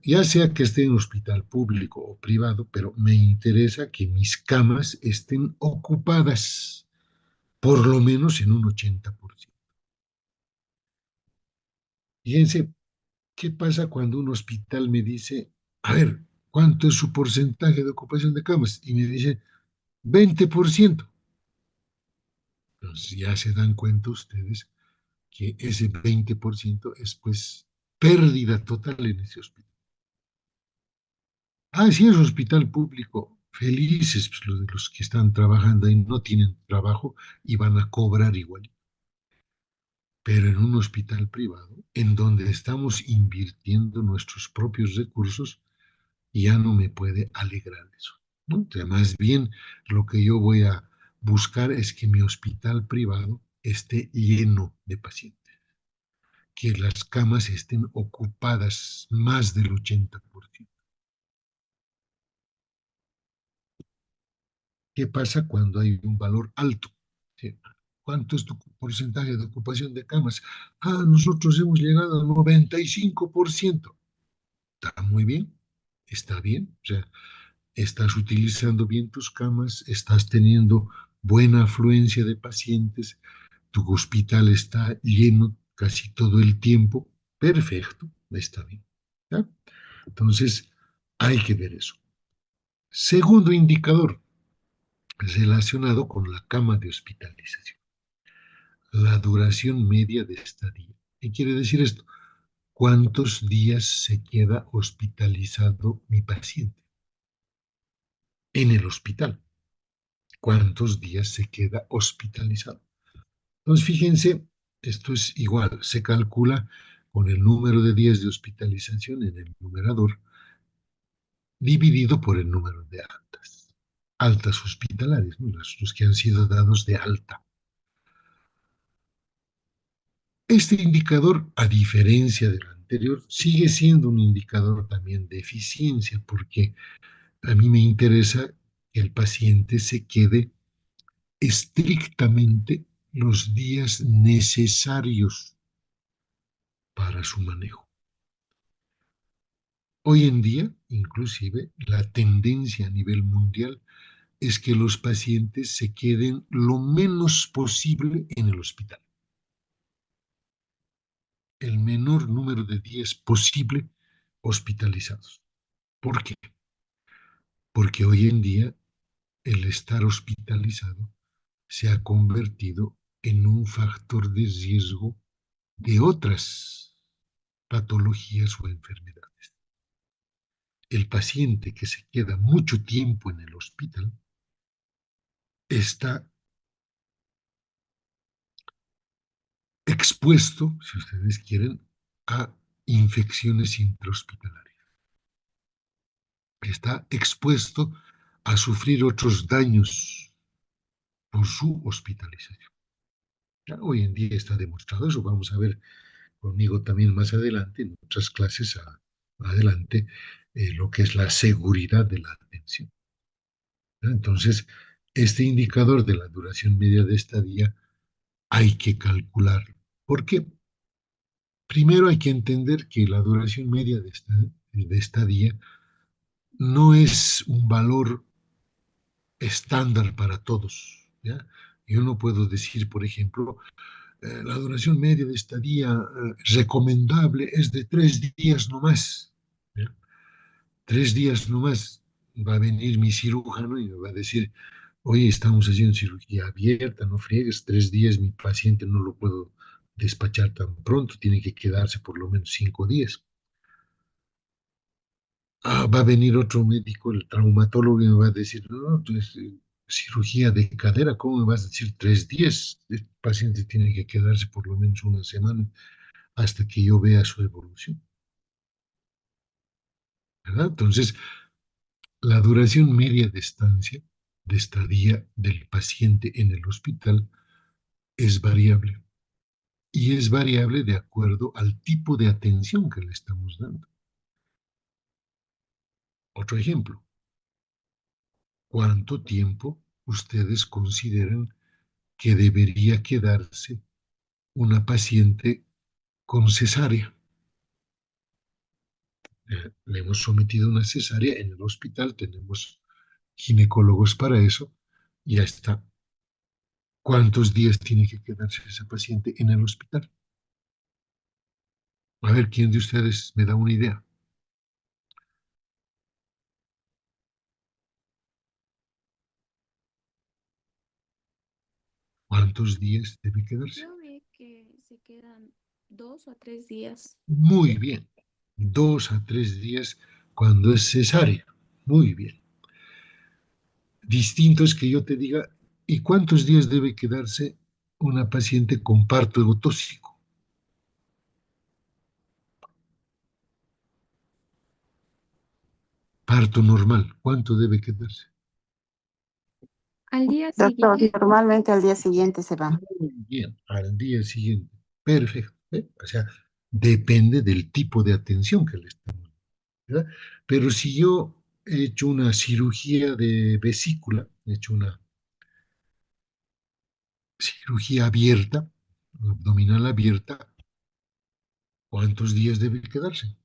Ya sea que esté en hospital público o privado, pero me interesa que mis camas estén ocupadas, por lo menos en un 80%. Fíjense, ¿qué pasa cuando un hospital me dice, a ver, ¿cuánto es su porcentaje de ocupación de camas? Y me dice, 20%. Entonces ya se dan cuenta ustedes que ese 20% es pues pérdida total en ese hospital. Ah, sí, es hospital público. Felices pues, los de los que están trabajando ahí, no tienen trabajo y van a cobrar igual. Pero en un hospital privado, en donde estamos invirtiendo nuestros propios recursos, ya no me puede alegrar eso, ¿no? O sea, más bien lo que yo voy a buscar es que mi hospital privado esté lleno de pacientes, que las camas estén ocupadas más del 80%. ¿Qué pasa cuando hay un valor alto? ¿Sí? ¿Cuánto es tu porcentaje de ocupación de camas? Ah, nosotros hemos llegado al 95%. Está muy bien, está bien. O sea, estás utilizando bien tus camas, estás teniendo buena afluencia de pacientes, tu hospital está lleno casi todo el tiempo. Perfecto, está bien. ¿Ya? Entonces, hay que ver eso. Segundo indicador relacionado con la cama de hospitalización, la duración media de estadía. ¿Qué quiere decir esto? ¿Cuántos días se queda hospitalizado mi paciente en el hospital? ¿Cuántos días se queda hospitalizado? Entonces, fíjense, esto es igual, se calcula con el número de días de hospitalización en el numerador dividido por el número de altas hospitalarias, ¿no? Los que han sido dados de alta. Este indicador, a diferencia del anterior, sigue siendo un indicador también de eficiencia, porque a mí me interesa que el paciente se quede estrictamente los días necesarios para su manejo. Hoy en día, inclusive, la tendencia a nivel mundial es que los pacientes se queden lo menos posible en el hospital, el menor número de días posible hospitalizados. ¿Por qué? Porque hoy en día el estar hospitalizado se ha convertido en un factor de riesgo de otras patologías o enfermedades. El paciente que se queda mucho tiempo en el hospital está expuesto, si ustedes quieren, a infecciones intrahospitalarias. Está expuesto a sufrir otros daños por su hospitalización. Ya, hoy en día está demostrado eso. Vamos a ver conmigo también más adelante, en otras clases adelante, lo que es la seguridad de la atención. ¿No? Entonces, este indicador de la duración media de estadía hay que calcularlo. ¿Por qué? Primero hay que entender que la duración media de estadía no es un valor estándar para todos. ¿Ya? Yo no puedo decir, por ejemplo, la duración media de estadía recomendable es de 3 días no más. ¿Ya? 3 días no más va a venir mi cirujano y me va a decir, oye, estamos haciendo cirugía abierta, no friegues, 3 días mi paciente no lo puedo despachar tan pronto, tiene que quedarse por lo menos 5 días. Va a venir otro médico, el traumatólogo, y me va a decir, no, pues, cirugía de cadera, ¿cómo me vas a decir 3 días? El paciente tiene que quedarse por lo menos una semana hasta que yo vea su evolución, ¿verdad? Entonces, la duración media de estancia, de estadía del paciente en el hospital es variable y es variable de acuerdo al tipo de atención que le estamos dando. Otro ejemplo, ¿cuánto tiempo ustedes consideran que debería quedarse una paciente con cesárea? Le hemos sometido a una cesárea en el hospital, tenemos ginecólogos para eso, y ya está. ¿Cuántos días tiene que quedarse esa paciente en el hospital? A ver, ¿quién de ustedes me da una idea? ¿Cuántos días debe quedarse?
Yo vi que se quedan 2 o 3 días.
Muy bien. 2 a 3 días cuando es cesárea. Muy bien. Distinto es que yo te diga, ¿y cuántos días debe quedarse una paciente con parto egotóxico? Parto normal, ¿cuánto debe quedarse?
Al día
Doctor,
siguiente,
normalmente al día siguiente se va.
Muy bien, al día siguiente. Perfecto. ¿Eh? O sea, depende del tipo de atención que le estamos dando, ¿verdad? Pero si yo he hecho una cirugía de vesícula, he hecho una cirugía abierta, abdominal abierta, ¿cuántos días debe quedarse?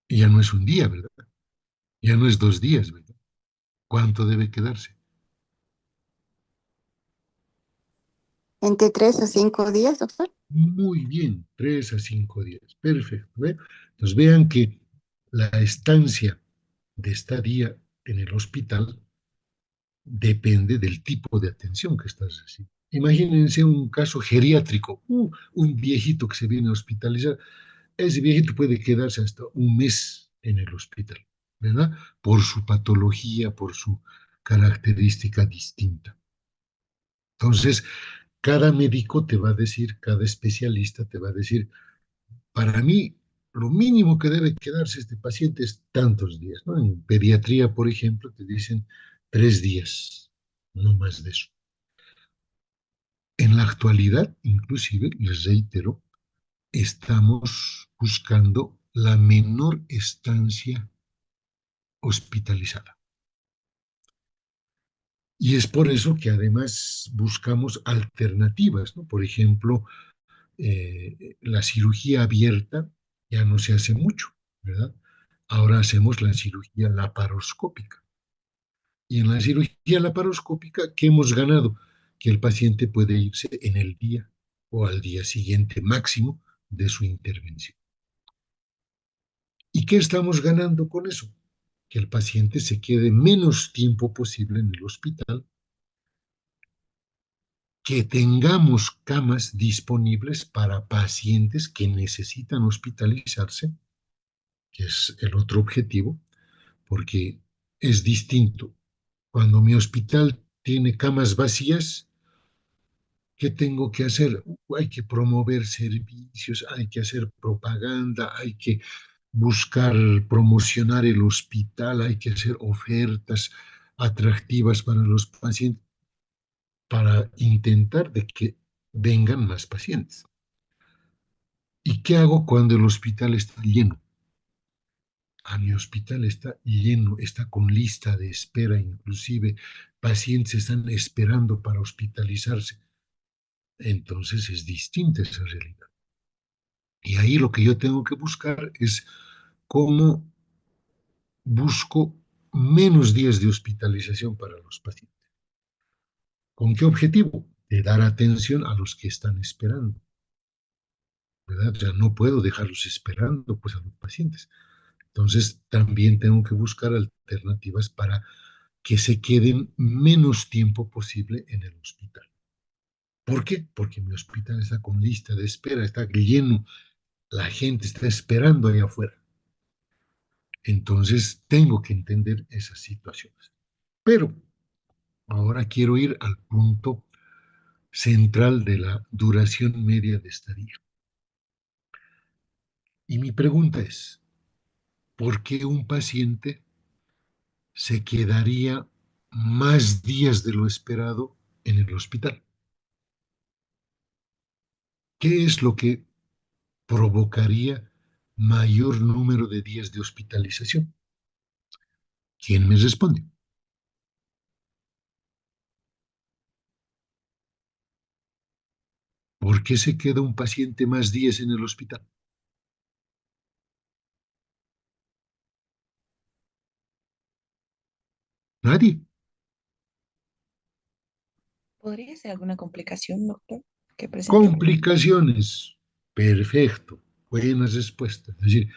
Y ya no es un día, ¿verdad? Ya no es 2 días, ¿verdad? ¿Cuánto debe quedarse?
Entre 3 a 5 días, doctor.
Muy bien, 3 a 5 días. Perfecto. ¿Ve? Entonces vean que la estancia de estadía en el hospital depende del tipo de atención que estás recibiendo. Imagínense un caso geriátrico, un viejito que se viene a hospitalizar. Ese viejito puede quedarse hasta un mes en el hospital, ¿verdad? Por su patología, por su característica distinta. Entonces, cada médico te va a decir, cada especialista te va a decir, para mí, lo mínimo que debe quedarse este paciente es tantos días, ¿no? En pediatría, por ejemplo, te dicen 3 días, no más de eso. En la actualidad, inclusive, les reitero, estamos buscando la menor estancia hospitalizada. Y es por eso que además buscamos alternativas, ¿no? Por ejemplo, la cirugía abierta ya no se hace mucho, ¿verdad? Ahora hacemos la cirugía laparoscópica. Y en la cirugía laparoscópica, ¿qué hemos ganado? Que el paciente puede irse en el día o al día siguiente máximo de su intervención. ¿Y qué estamos ganando con eso? Que el paciente se quede menos tiempo posible en el hospital, que tengamos camas disponibles para pacientes que necesitan hospitalizarse, que es el otro objetivo, porque es distinto. Cuando mi hospital tiene camas vacías, ¿qué tengo que hacer? Hay que promover servicios, hay que hacer propaganda, hay que buscar promocionar el hospital, hay que hacer ofertas atractivas para los pacientes para intentar de que vengan más pacientes. ¿Y qué hago cuando el hospital está lleno? Mi hospital está lleno, está con lista de espera, inclusive pacientes están esperando para hospitalizarse. Entonces es distinta esa realidad. Y ahí lo que yo tengo que buscar es cómo busco menos días de hospitalización para los pacientes. ¿Con qué objetivo? De dar atención a los que están esperando, ¿verdad? O sea, no puedo dejarlos esperando pues, a los pacientes. Entonces, también tengo que buscar alternativas para que se queden menos tiempo posible en el hospital. ¿Por qué? Porque mi hospital está con lista de espera, está lleno, la gente está esperando allá afuera. Entonces, tengo que entender esas situaciones. Pero ahora quiero ir al punto central de la duración media de estadía. Y mi pregunta es, ¿por qué un paciente se quedaría más días de lo esperado en el hospital? ¿Qué es lo que provocaría mayor número de días de hospitalización? ¿Quién me responde? ¿Por qué se queda un paciente más días en el hospital? Nadie.
¿Podría ser alguna complicación, doctor, que presentó?
Complicaciones. Perfecto. Buenas respuestas. Es decir,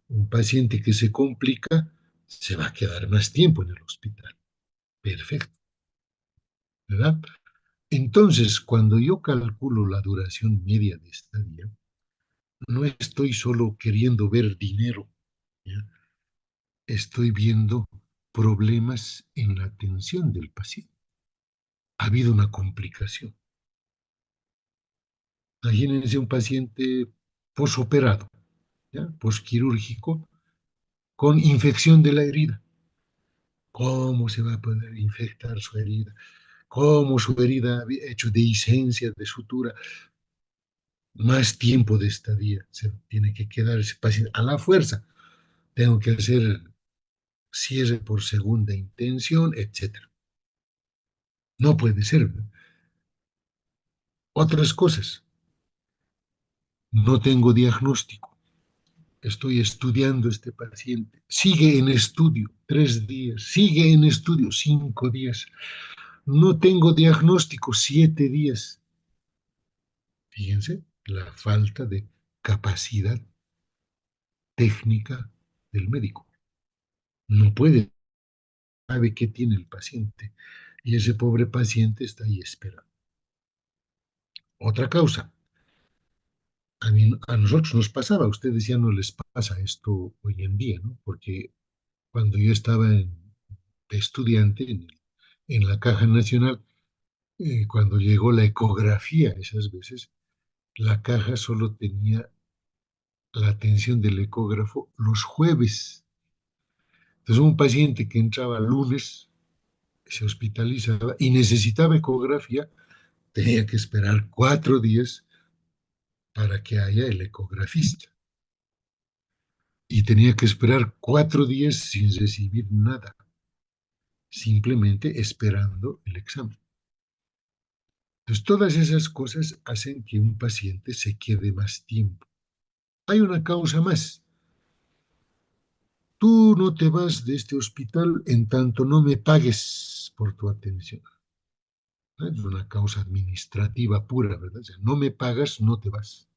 un paciente que se complica se va a quedar más tiempo en el hospital. Perfecto. ¿Verdad? Entonces, cuando yo calculo la duración media de estadía, no estoy solo queriendo ver dinero, ¿ya? Estoy viendo problemas en la atención del paciente. Ha habido una complicación. Imagínense un paciente posoperado, ¿ya? Posquirúrgico, con infección de la herida. ¿Cómo se va a poder infectar su herida? ¿Cómo su herida ha hecho dehiscencia de sutura? Más tiempo de estadía se tiene que quedar ese paciente a la fuerza. Tengo que hacer cierre por segunda intención, etcétera. No puede ser. Otras cosas. No tengo diagnóstico. Estoy estudiando este paciente. Sigue en estudio 3 días. Sigue en estudio 5 días. No tengo diagnóstico 7 días. Fíjense la falta de capacidad técnica del médico. No puede, sabe qué tiene el paciente. Y ese pobre paciente está ahí esperando. Otra causa, A nosotros nos pasaba, a ustedes ya no les pasa esto hoy en día, ¿no? Porque cuando yo estaba de estudiante en la Caja Nacional, cuando llegó la ecografía esas veces, la caja solo tenía la atención del ecógrafo los jueves. Entonces, un paciente que entraba lunes se hospitalizaba y necesitaba ecografía, tenía que esperar 4 días para que haya el ecografista. Y tenía que esperar 4 días sin recibir nada, simplemente esperando el examen. Entonces, todas esas cosas hacen que un paciente se quede más tiempo. Hay una causa más. Tú no te vas de este hospital en tanto no me pagues por tu atención. ¿No? Es una causa administrativa pura, ¿verdad? O sea, no me pagas, no te vas.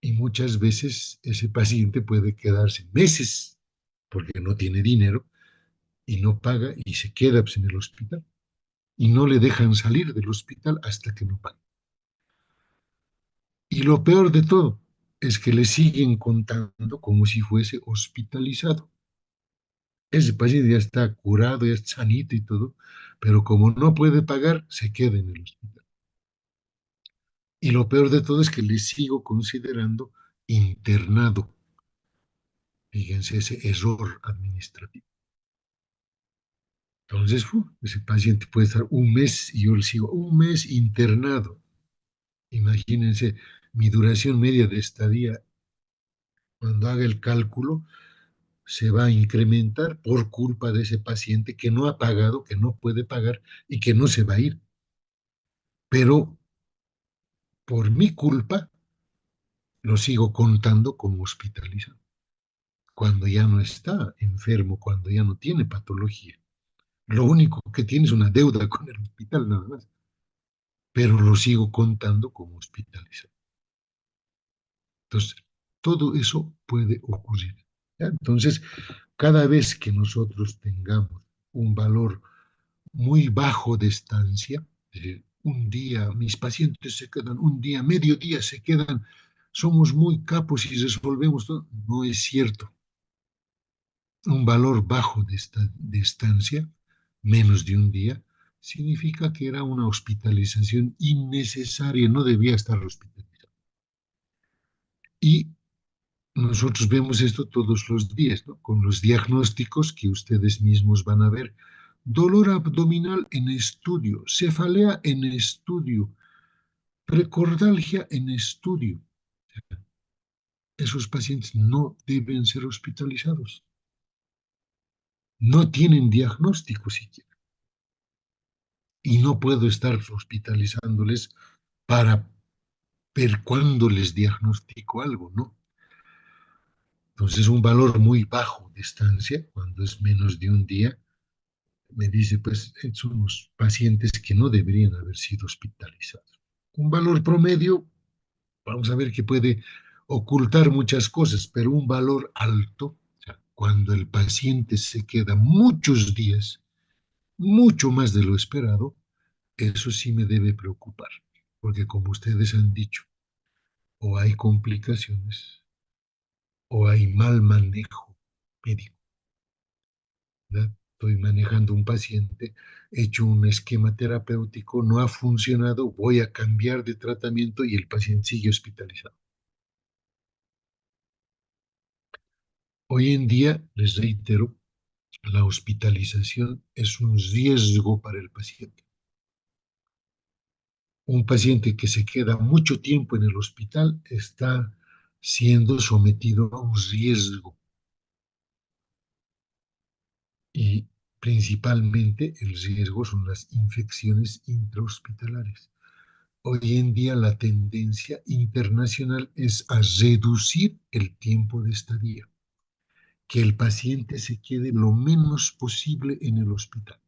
Y muchas veces ese paciente puede quedarse meses porque no tiene dinero y no paga y se queda pues, en el hospital. Y no le dejan salir del hospital hasta que no pague. Y lo peor de todo es que le siguen contando como si fuese hospitalizado. Ese paciente ya está curado, ya está sanito y todo, pero como no puede pagar, se queda en el hospital. Y lo peor de todo es que le sigo considerando internado. Fíjense ese error administrativo. Entonces, ese paciente puede estar un mes y yo le sigo un mes internado. Imagínense mi duración media de estadía, cuando haga el cálculo, se va a incrementar por culpa de ese paciente que no ha pagado, que no puede pagar y que no se va a ir. Pero por mi culpa lo sigo contando como hospitalizado, cuando ya no está enfermo, cuando ya no tiene patología. Lo único que tiene es una deuda con el hospital, nada más, pero lo sigo contando como hospitalizado. Entonces, todo eso puede ocurrir. ¿Ya? Entonces, cada vez que nosotros tengamos un valor muy bajo de estancia, un día, mis pacientes se quedan un día, medio día se quedan, somos muy capos y resolvemos todo. No es cierto. Un valor bajo de estancia, menos de un día, significa que era una hospitalización innecesaria, no debía estar hospitalizado. Y nosotros vemos esto todos los días, ¿no? Con los diagnósticos que ustedes mismos van a ver. Dolor abdominal en estudio, cefalea en estudio, precordalgia en estudio. Esos pacientes no deben ser hospitalizados. No tienen diagnóstico siquiera. Y no puedo estar hospitalizándoles para ver cuándo les diagnostico algo, ¿no? Entonces, un valor muy bajo de estancia, cuando es menos de un día, me dice, pues son los pacientes que no deberían haber sido hospitalizados. Un valor promedio, vamos a ver que puede ocultar muchas cosas, pero un valor alto, o sea, cuando el paciente se queda muchos días, mucho más de lo esperado, eso sí me debe preocupar, porque como ustedes han dicho, o hay complicaciones o hay mal manejo médico, ¿verdad? Estoy manejando un paciente, he hecho un esquema terapéutico, no ha funcionado, voy a cambiar de tratamiento y el paciente sigue hospitalizado. Hoy en día, les reitero, la hospitalización es un riesgo para el paciente. Un paciente que se queda mucho tiempo en el hospital está siendo sometido a un riesgo y principalmente el riesgo son las infecciones intrahospitalarias. Hoy en día la tendencia internacional es a reducir el tiempo de estadía, que el paciente se quede lo menos posible en el hospital.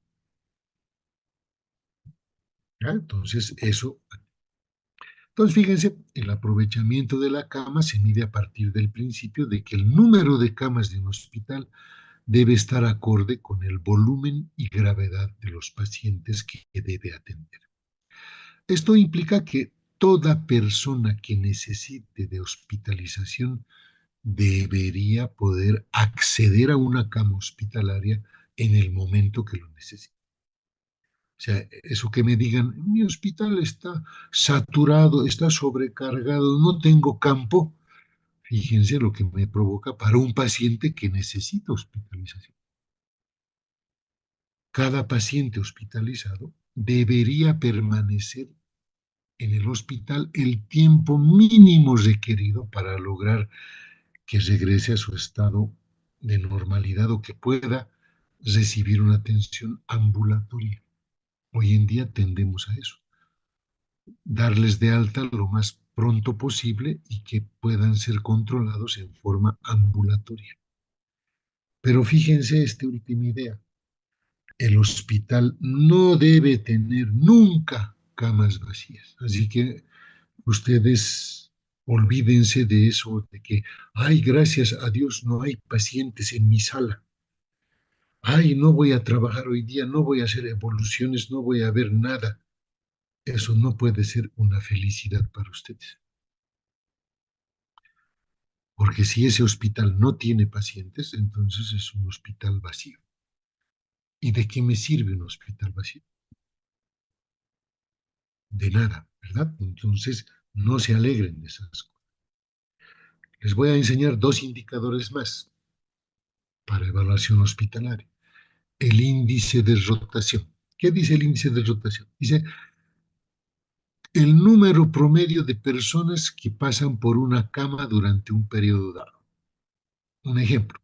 ¿Ya? Entonces, fíjense, el aprovechamiento de la cama se mide a partir del principio de que el número de camas de un hospital debe estar acorde con el volumen y gravedad de los pacientes que debe atender. Esto implica que toda persona que necesite de hospitalización debería poder acceder a una cama hospitalaria en el momento que lo necesite. O sea, eso que me digan, mi hospital está saturado, está sobrecargado, no tengo campo, fíjense lo que me provoca para un paciente que necesita hospitalización. Cada paciente hospitalizado debería permanecer en el hospital el tiempo mínimo requerido para lograr que regrese a su estado de normalidad o que pueda recibir una atención ambulatoria. Hoy en día tendemos a eso, darles de alta lo más pronto posible y que puedan ser controlados en forma ambulatoria. Pero fíjense esta última idea. El hospital no debe tener nunca camas vacías. Así que ustedes olvídense de eso, de que, ay, gracias a Dios no hay pacientes en mi sala. Ay, no voy a trabajar hoy día, no voy a hacer evoluciones, no voy a ver nada. Eso no puede ser una felicidad para ustedes. Porque si ese hospital no tiene pacientes, entonces es un hospital vacío. ¿Y de qué me sirve un hospital vacío? De nada, ¿verdad? Entonces, no se alegren de esas cosas. Les voy a enseñar dos indicadores más para evaluación hospitalaria. El índice de rotación. ¿Qué dice el índice de rotación? Dice el número promedio de personas que pasan por una cama durante un periodo dado. Un ejemplo.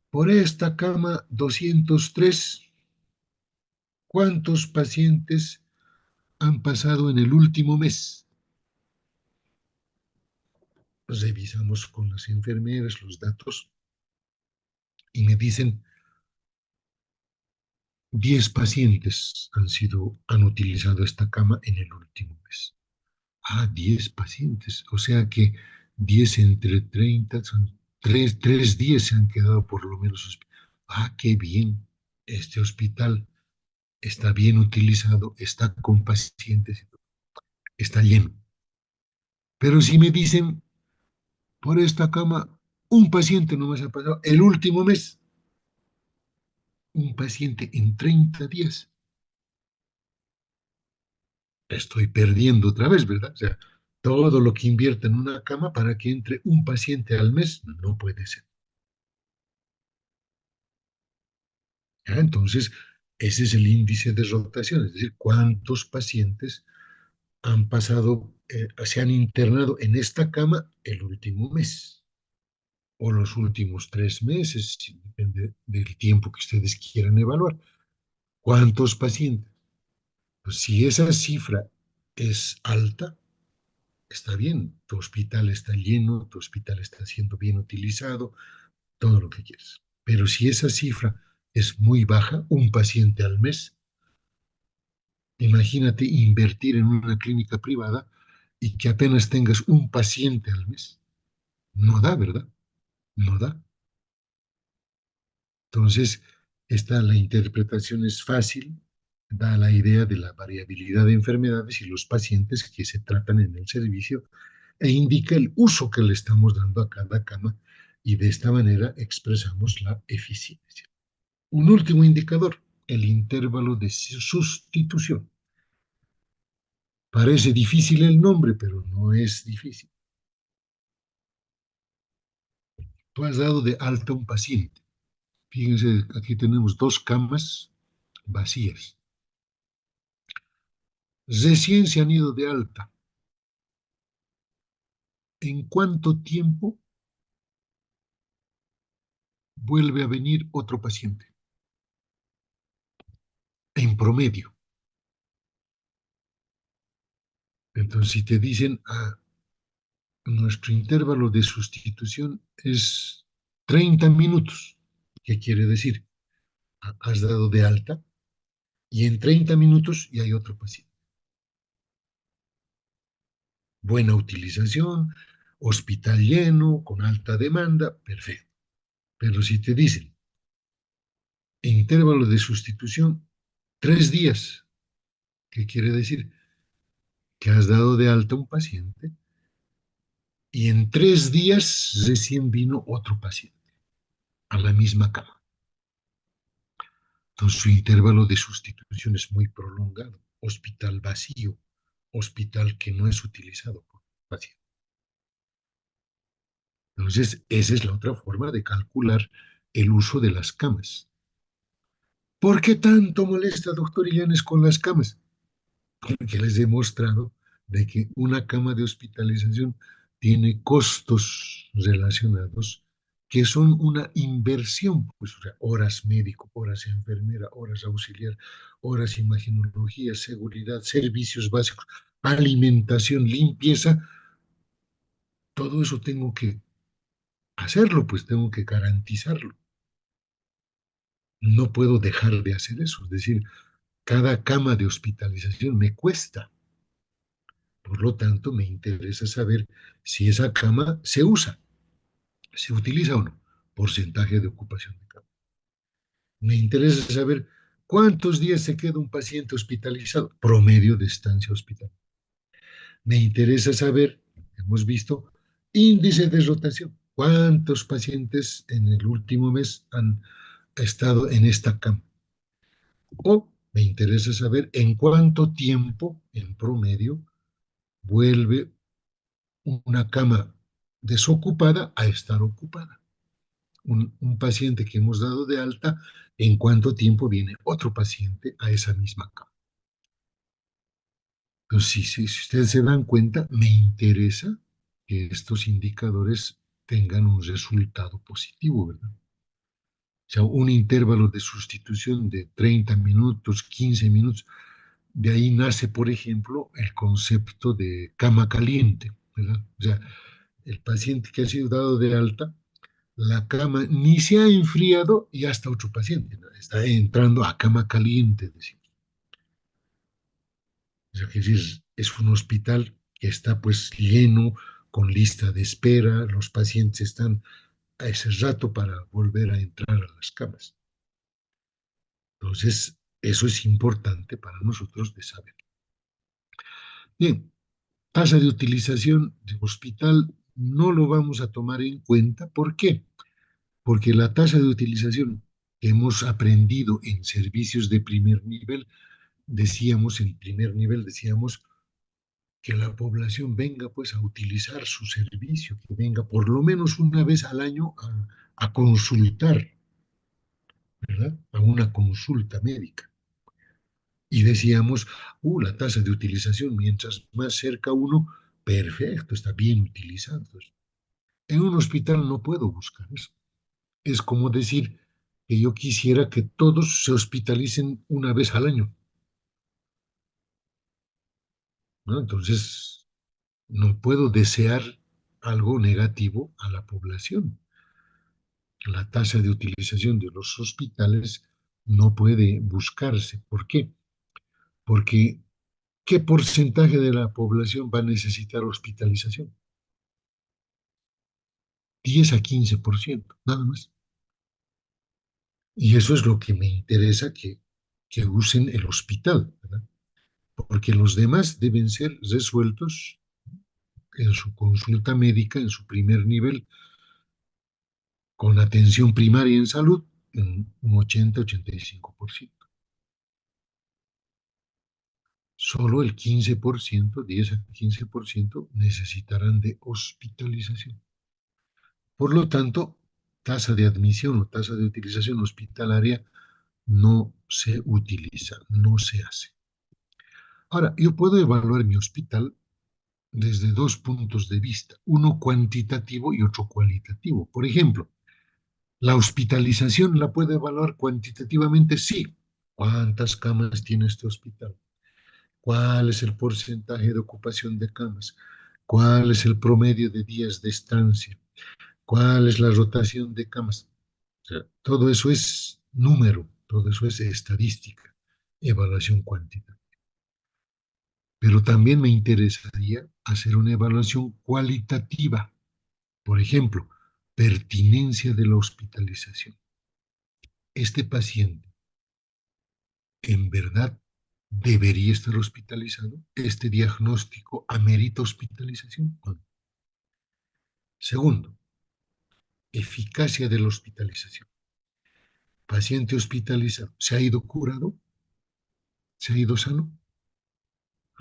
Por esta cama 203, ¿cuántos pacientes han pasado en el último mes? Revisamos con las enfermeras los datos y me dicen 10 pacientes han utilizado esta cama en el último mes. Ah, 10 pacientes. O sea que 10 entre 30 son 3 días se han quedado por lo menos. Ah, qué bien. Este hospital está bien utilizado, está con pacientes, está lleno. Pero si me dicen, por esta cama, un paciente nomás ha pasado el último mes, un paciente en 30 días, estoy perdiendo otra vez, ¿verdad? O sea, todo lo que invierta en una cama para que entre un paciente al mes no puede ser. ¿Ya? Entonces, ese es el índice de rotación, es decir, cuántos pacientes han pasado, se han internado en esta cama el último mes o los últimos 3 meses, depende del tiempo que ustedes quieran evaluar. ¿Cuántos pacientes? Pues si esa cifra es alta, está bien, tu hospital está lleno, tu hospital está siendo bien utilizado, todo lo que quieras. Pero si esa cifra es muy baja, un paciente al mes, imagínate invertir en una clínica privada y que apenas tengas un paciente al mes. No da, ¿verdad? No da. Entonces, la interpretación es fácil, da la idea de la variabilidad de enfermedades y los pacientes que se tratan en el servicio e indica el uso que le estamos dando a cada cama y de esta manera expresamos la eficiencia. Un último indicador, el intervalo de sustitución. Parece difícil el nombre, pero no es difícil. Tú has dado de alta a un paciente. Fíjense, aquí tenemos 2 camas vacías. Recién se han ido de alta. ¿En cuánto tiempo vuelve a venir otro paciente? En promedio. Entonces, si te dicen, nuestro intervalo de sustitución es 30 minutos, ¿qué quiere decir? Has dado de alta y en 30 minutos ya hay otro paciente. Buena utilización, hospital lleno, con alta demanda, perfecto. Pero si te dicen, intervalo de sustitución, 3 días, ¿qué quiere decir? que has dado de alta a un paciente y en 3 días recién vino otro paciente a la misma cama. Entonces su intervalo de sustitución es muy prolongado. Hospital vacío, hospital que no es utilizado por el paciente. Entonces, esa es la otra forma de calcular el uso de las camas. ¿Por qué tanto molesta, doctor Illanes, con las camas? Porque les he demostrado de que una cama de hospitalización tiene costos relacionados que son una inversión, pues, o sea, horas médico, horas enfermera, horas auxiliar, horas imaginología, seguridad, servicios básicos, alimentación, limpieza, todo eso tengo que hacerlo, pues tengo que garantizarlo. No puedo dejar de hacer eso, es decir, cada cama de hospitalización me cuesta. Por lo tanto, me interesa saber si esa cama se usa, se utiliza o no, porcentaje de ocupación de cama. Me interesa saber cuántos días se queda un paciente hospitalizado, promedio de estancia hospitalaria. Me interesa saber, hemos visto, índice de rotación, cuántos pacientes en el último mes han estado en esta cama. O me interesa saber en cuánto tiempo, en promedio, vuelve una cama desocupada a estar ocupada. Un paciente que hemos dado de alta, ¿en cuánto tiempo viene otro paciente a esa misma cama? Entonces, si ustedes se dan cuenta, me interesa que estos indicadores tengan un resultado positivo, ¿verdad? O sea, un intervalo de sustitución de 30 minutos, 15 minutos, de ahí nace, por ejemplo, el concepto de cama caliente, ¿verdad? O sea, el paciente que ha sido dado de alta, la cama ni se ha enfriado y ya está otro paciente, ¿no? Está entrando a cama caliente, decimos. O sea, que es un hospital que está pues lleno, con lista de espera, los pacientes están a ese rato para volver a entrar a las camas. Entonces, eso es importante para nosotros de saber. Bien, tasa de utilización de hospital no lo vamos a tomar en cuenta. ¿Por qué? Porque la tasa de utilización que hemos aprendido en servicios de primer nivel, en primer nivel decíamos que la población venga pues a utilizar su servicio, que venga por lo menos una vez al año a consultar, ¿verdad? A una consulta médica. Y decíamos, la tasa de utilización, mientras más cerca uno, perfecto, está bien utilizado. En un hospital no puedo buscar eso. Es como decir que yo quisiera que todos se hospitalicen una vez al año, ¿no? Entonces, no puedo desear algo negativo a la población. La tasa de utilización de los hospitales no puede buscarse. ¿Por qué? Porque ¿qué porcentaje de la población va a necesitar hospitalización? 10 a 15%, nada más. Y eso es lo que me interesa que usen el hospital, ¿verdad? Porque los demás deben ser resueltos en su consulta médica, en su primer nivel, con atención primaria en salud, en un 80-85%. Solo el 15%, 10 a 15%, necesitarán de hospitalización. Por lo tanto, tasa de admisión o tasa de utilización hospitalaria no se utiliza, no se hace. Ahora, yo puedo evaluar mi hospital desde dos puntos de vista, uno cuantitativo y otro cualitativo. Por ejemplo, la hospitalización la puedo evaluar cuantitativamente, sí. ¿Cuántas camas tiene este hospital? ¿Cuál es el porcentaje de ocupación de camas? ¿Cuál es el promedio de días de estancia? ¿Cuál es la rotación de camas? O sea, todo eso es número, todo eso es estadística, evaluación cuantitativa. Pero también me interesaría hacer una evaluación cualitativa. Por ejemplo, pertinencia de la hospitalización. Este paciente, ¿en verdad ¿Debería estar hospitalizado? ¿Este diagnóstico amerita hospitalización? No. Segundo, eficacia de la hospitalización. Paciente hospitalizado, ¿se ha ido curado? ¿Se ha ido sano?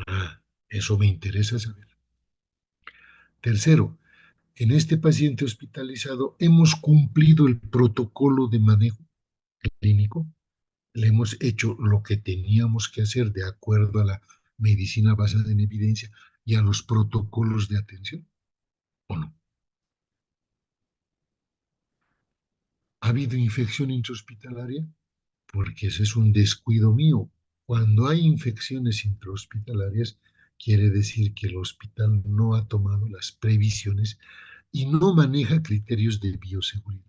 Ah, eso me interesa saber. Tercero, en este paciente hospitalizado hemos cumplido el protocolo de manejo clínico, le hemos hecho lo que teníamos que hacer de acuerdo a la medicina basada en evidencia y a los protocolos de atención, ¿o no? ¿Ha habido infección intrahospitalaria? Porque ese es un descuido mío. Cuando hay infecciones intrahospitalarias, quiere decir que el hospital no ha tomado las previsiones y no maneja criterios de bioseguridad.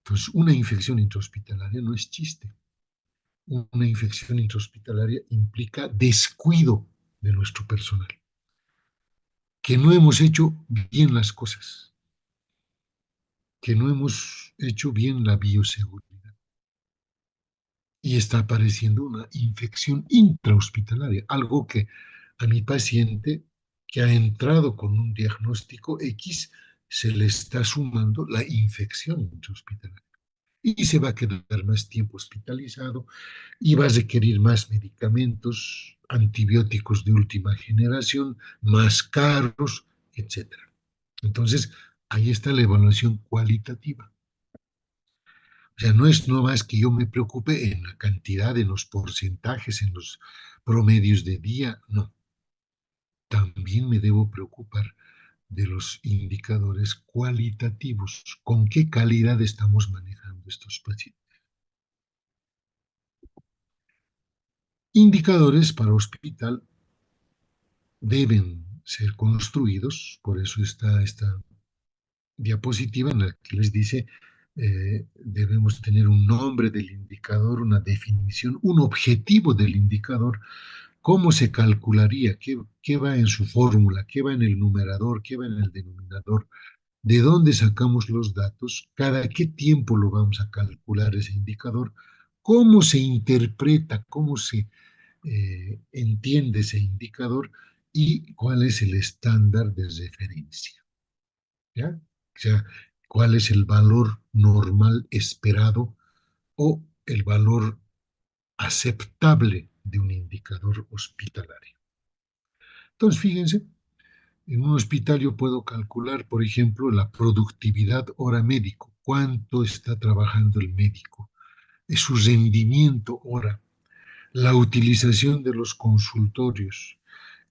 Entonces, una infección intrahospitalaria no es chiste. Una infección intrahospitalaria implica descuido de nuestro personal, que no hemos hecho bien las cosas, que no hemos hecho bien la bioseguridad. Y está apareciendo una infección intrahospitalaria, algo que a mi paciente que ha entrado con un diagnóstico X se le está sumando la infección intrahospitalaria. Y se va a quedar más tiempo hospitalizado y va a requerir más medicamentos, antibióticos de última generación, más caros, etcétera. Entonces, ahí está la evaluación cualitativa. O sea, no es nomás que yo me preocupe en la cantidad, en los porcentajes, en los promedios de día, no. También me debo preocupar de los indicadores cualitativos, con qué calidad estamos manejando estos pacientes. Indicadores para hospital deben ser construidos, por eso está esta diapositiva en la que les dice, debemos tener un nombre del indicador, una definición, un objetivo del indicador, cómo se calcularía, qué va en su fórmula, qué va en el numerador, qué va en el denominador, de dónde sacamos los datos, cada qué tiempo lo vamos a calcular ese indicador, cómo se interpreta, cómo se entiende ese indicador y cuál es el estándar de referencia. ¿Ya? O sea, cuál es el valor normal esperado o el valor aceptable de un indicador hospitalario. Entonces, fíjense, en un hospital yo puedo calcular, por ejemplo, la productividad hora médico, cuánto está trabajando el médico, su rendimiento hora, la utilización de los consultorios,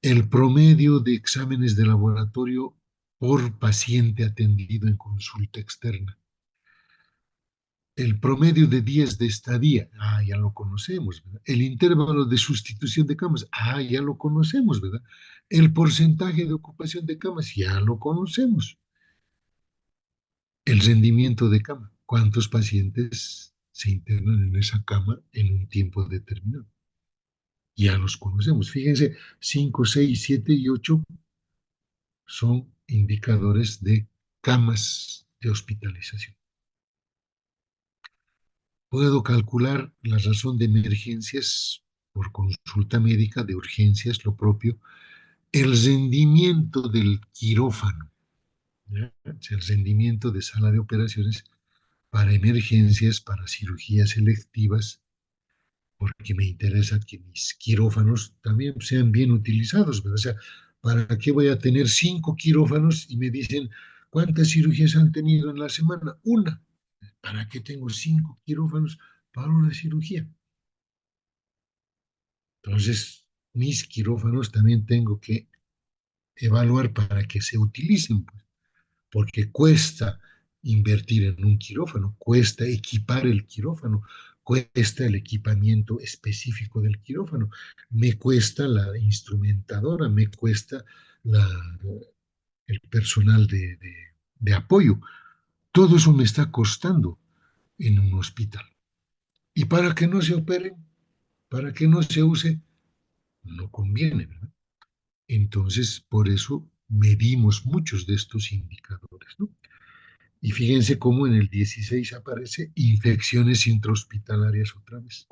el promedio de exámenes de laboratorio por paciente atendido en consulta externa, el promedio de días de estadía, ya lo conocemos, ¿verdad? El intervalo de sustitución de camas, ya lo conocemos, ¿verdad? El porcentaje de ocupación de camas, ya lo conocemos. El rendimiento de cama, cuántos pacientes se internan en esa cama en un tiempo determinado. Ya los conocemos. Fíjense, 5, 6, 7 y 8 son indicadores de camas de hospitalización. Puedo calcular la razón de emergencias por consulta médica, de urgencias, lo propio, el rendimiento del quirófano, ¿ya? El rendimiento de sala de operaciones para emergencias, para cirugías selectivas, porque me interesa que mis quirófanos también sean bien utilizados, ¿verdad? O sea, ¿para qué voy a tener 5 quirófanos y me dicen cuántas cirugías han tenido en la semana? Una. ¿Para qué tengo 5 quirófanos para una cirugía? Entonces, mis quirófanos también tengo que evaluar para que se utilicen, pues, porque cuesta invertir en un quirófano, cuesta equipar el quirófano, cuesta el equipamiento específico del quirófano, me cuesta la instrumentadora, me cuesta la, el personal de apoyo. Todo eso me está costando en un hospital. Y para que no se operen, para que no se use, no conviene, ¿verdad? Entonces, por eso medimos muchos de estos indicadores, ¿no? Y fíjense cómo en el 16 aparece infecciones intrahospitalarias otra vez.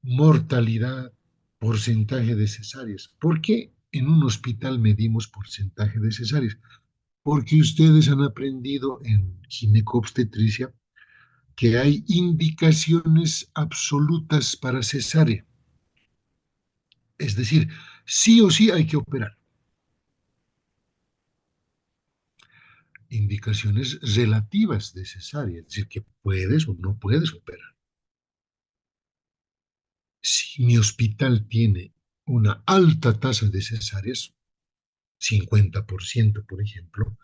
mortalidad, porcentaje de cesáreas. ¿Por qué en un hospital medimos porcentaje de cesáreas? Porque ustedes han aprendido en ginecobstetricia que hay indicaciones absolutas para cesárea. Es decir, sí o sí hay que operar. Indicaciones relativas de cesárea, es decir, que puedes o no puedes operar. Si mi hospital tiene una alta tasa de cesáreas, 50%, por ejemplo,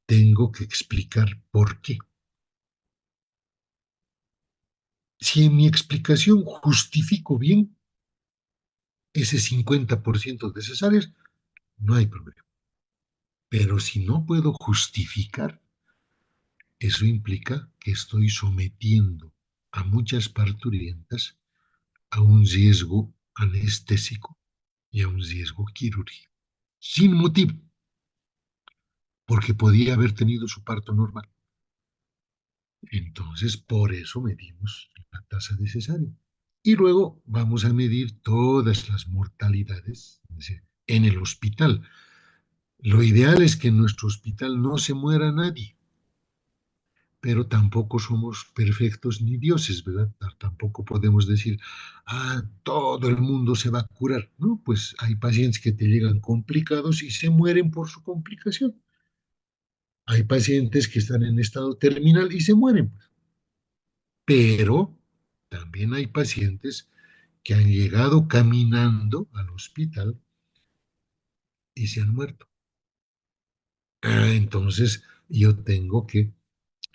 tengo que explicar por qué. Si en mi explicación justifico bien ese 50% de cesáreas, no hay problema. Pero si no puedo justificar, eso implica que estoy sometiendo a muchas parturientas a un riesgo anestésico y a un riesgo quirúrgico, sin motivo, porque podía haber tenido su parto normal. Entonces, por eso medimos la tasa de cesárea. Y luego vamos a medir todas las mortalidades, es decir, en el hospital. Lo ideal es que en nuestro hospital no se muera nadie, pero tampoco somos perfectos ni dioses, ¿verdad? Tampoco podemos decir, todo el mundo se va a curar. No, pues hay pacientes que te llegan complicados y se mueren por su complicación. Hay pacientes que están en estado terminal y se mueren. Pero también hay pacientes que han llegado caminando al hospital y se han muerto. Entonces yo tengo que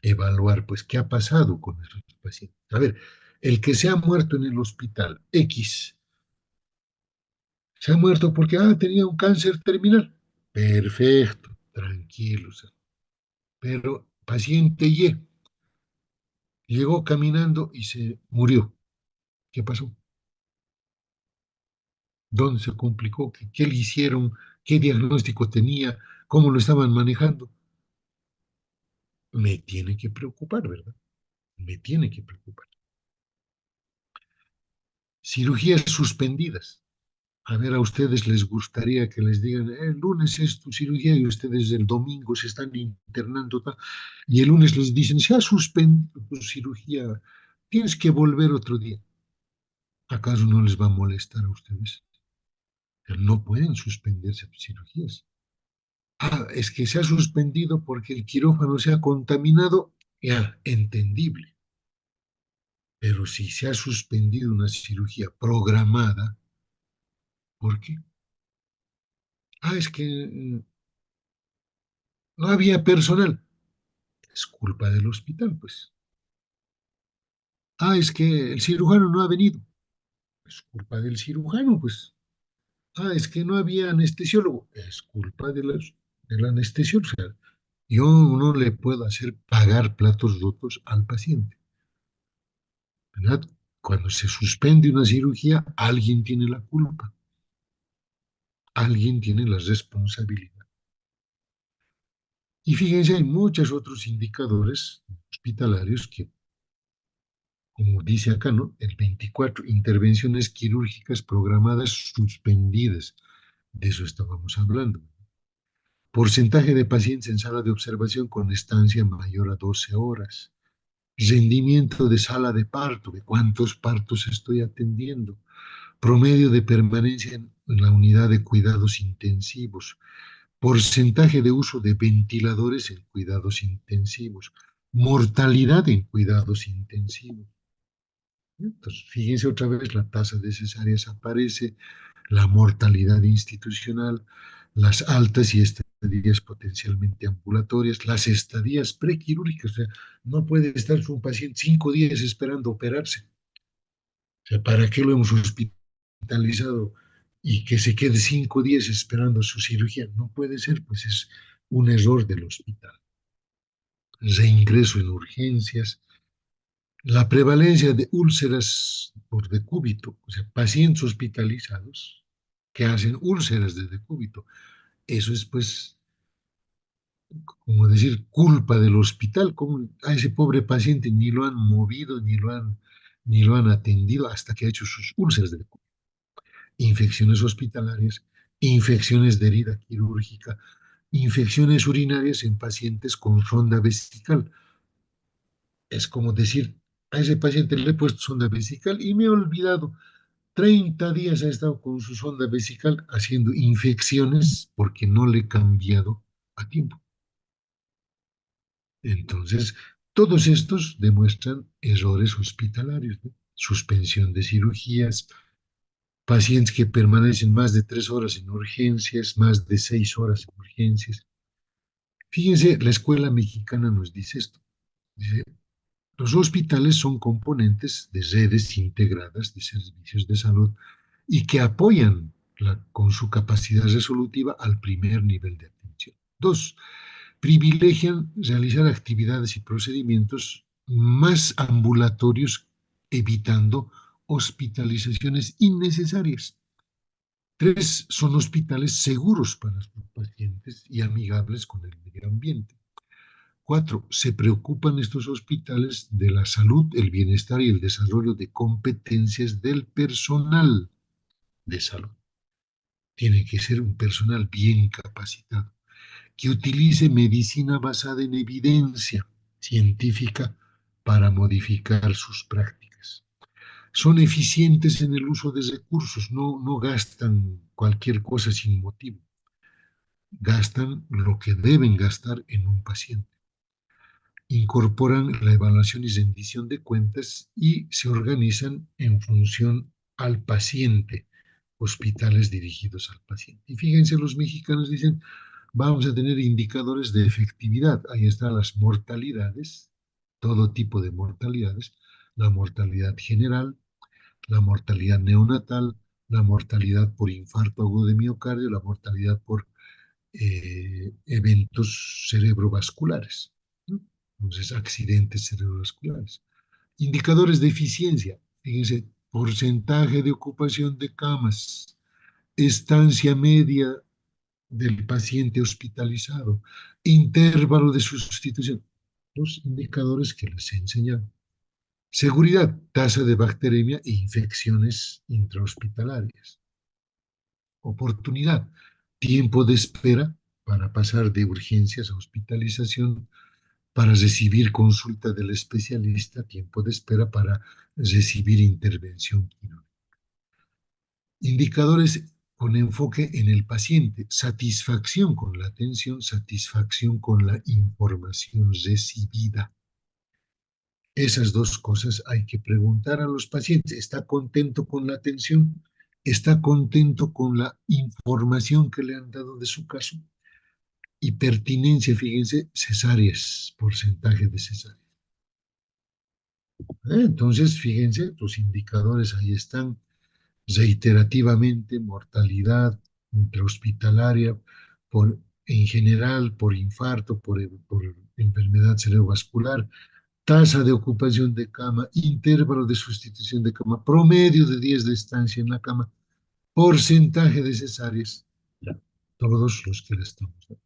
evaluar, pues, qué ha pasado con esos pacientes. A ver, el que se ha muerto en el hospital X, se ha muerto porque tenía un cáncer terminal. Perfecto, tranquilos. Pero paciente Y llegó caminando y se murió. ¿Qué pasó? ¿Dónde se complicó? ¿Qué le hicieron? ¿Qué diagnóstico tenía? ¿Cómo lo estaban manejando? Me tiene que preocupar, ¿verdad? Me tiene que preocupar. Cirugías suspendidas. A ver, a ustedes les gustaría que les digan, el lunes es tu cirugía y ustedes el domingo se están internando y el lunes les dicen, se ha suspendido tu cirugía, tienes que volver otro día. ¿Acaso no les va a molestar a ustedes? No pueden suspenderse cirugías. Es que se ha suspendido porque el quirófano se ha contaminado. Ya, entendible. Pero si se ha suspendido una cirugía programada, ¿por qué? Es que no había personal. Es culpa del hospital, pues. Es que el cirujano no ha venido. Es culpa del cirujano, pues. Es que no había anestesiólogo. Es culpa del anestesiólogo. O sea, yo no le puedo hacer pagar platos rotos al paciente, ¿verdad? Cuando se suspende una cirugía, alguien tiene la culpa, alguien tiene la responsabilidad. Y fíjense, hay muchos otros indicadores hospitalarios que, como dice acá, ¿no? El 24, intervenciones quirúrgicas programadas suspendidas. De eso estábamos hablando. Porcentaje de pacientes en sala de observación con estancia mayor a 12 horas. Rendimiento de sala de parto, de cuántos partos estoy atendiendo. Promedio de permanencia en la unidad de cuidados intensivos. Porcentaje de uso de ventiladores en cuidados intensivos. Mortalidad en cuidados intensivos. Entonces, fíjense otra vez, la tasa de cesáreas aparece, la mortalidad institucional, las altas y estadías potencialmente ambulatorias, las estadías prequirúrgicas. O sea, no puede estar un paciente 5 días esperando operarse. O sea, ¿para qué lo hemos hospitalizado y que se quede 5 días esperando su cirugía? No puede ser, pues es un error del hospital. Reingreso en urgencias, la prevalencia de úlceras por decúbito, o sea, pacientes hospitalizados que hacen úlceras de decúbito. Eso es, pues, como decir, culpa del hospital. Como a ese pobre paciente ni lo han movido, ni lo han ni lo han atendido hasta que ha hecho sus úlceras del cuello. Infecciones hospitalarias, infecciones de herida quirúrgica, infecciones urinarias en pacientes con sonda vesical. Es como decir, a ese paciente le he puesto sonda vesical y me he olvidado. 30 días ha estado con su sonda vesical haciendo infecciones porque no le he cambiado a tiempo. Entonces, todos estos demuestran errores hospitalarios, ¿no? Suspensión de cirugías, pacientes que permanecen más de 3 horas en urgencias, más de 6 horas en urgencias. Fíjense, la escuela mexicana nos dice esto. Dice, los hospitales son componentes de redes integradas de servicios de salud y que apoyan con su capacidad resolutiva al primer nivel de atención. Dos, privilegian realizar actividades y procedimientos más ambulatorios, evitando hospitalizaciones innecesarias. Tres, son hospitales seguros para los pacientes y amigables con el medio ambiente. Cuatro, se preocupan estos hospitales de la salud, el bienestar y el desarrollo de competencias del personal de salud. Tiene que ser un personal bien capacitado, que utilice medicina basada en evidencia científica para modificar sus prácticas. Son eficientes en el uso de recursos, no gastan cualquier cosa sin motivo, gastan lo que deben gastar en un paciente. Incorporan la evaluación y rendición de cuentas y se organizan en función al paciente, hospitales dirigidos al paciente. Y fíjense, los mexicanos dicen, vamos a tener indicadores de efectividad. Ahí están las mortalidades, todo tipo de mortalidades, la mortalidad general, la mortalidad neonatal, la mortalidad por infarto agudo de miocardio, la mortalidad por eventos cerebrovasculares, ¿no? Entonces, accidentes cerebrovasculares. Indicadores de eficiencia, fíjense, porcentaje de ocupación de camas, estancia media del paciente hospitalizado, intervalo de sustitución, los indicadores que les he enseñado. Seguridad, tasa de bacteremia e infecciones intrahospitalarias. Oportunidad, tiempo de espera para pasar de urgencias a hospitalización, para recibir consulta del especialista, tiempo de espera para recibir intervención quirúrgica. Indicadores con enfoque en el paciente, satisfacción con la atención, satisfacción con la información recibida. Esas dos cosas hay que preguntar a los pacientes. ¿Está contento con la atención? ¿Está contento con la información que le han dado de su caso? Y pertinencia, fíjense, cesáreas, porcentaje de cesáreas. Entonces, fíjense, los indicadores ahí están. Reiterativamente, mortalidad intrahospitalaria, en general, por infarto, por enfermedad cerebrovascular, tasa de ocupación de cama, intervalo de sustitución de cama, promedio de días de estancia en la cama, porcentaje de cesáreas, ya, todos los que le estamos dando.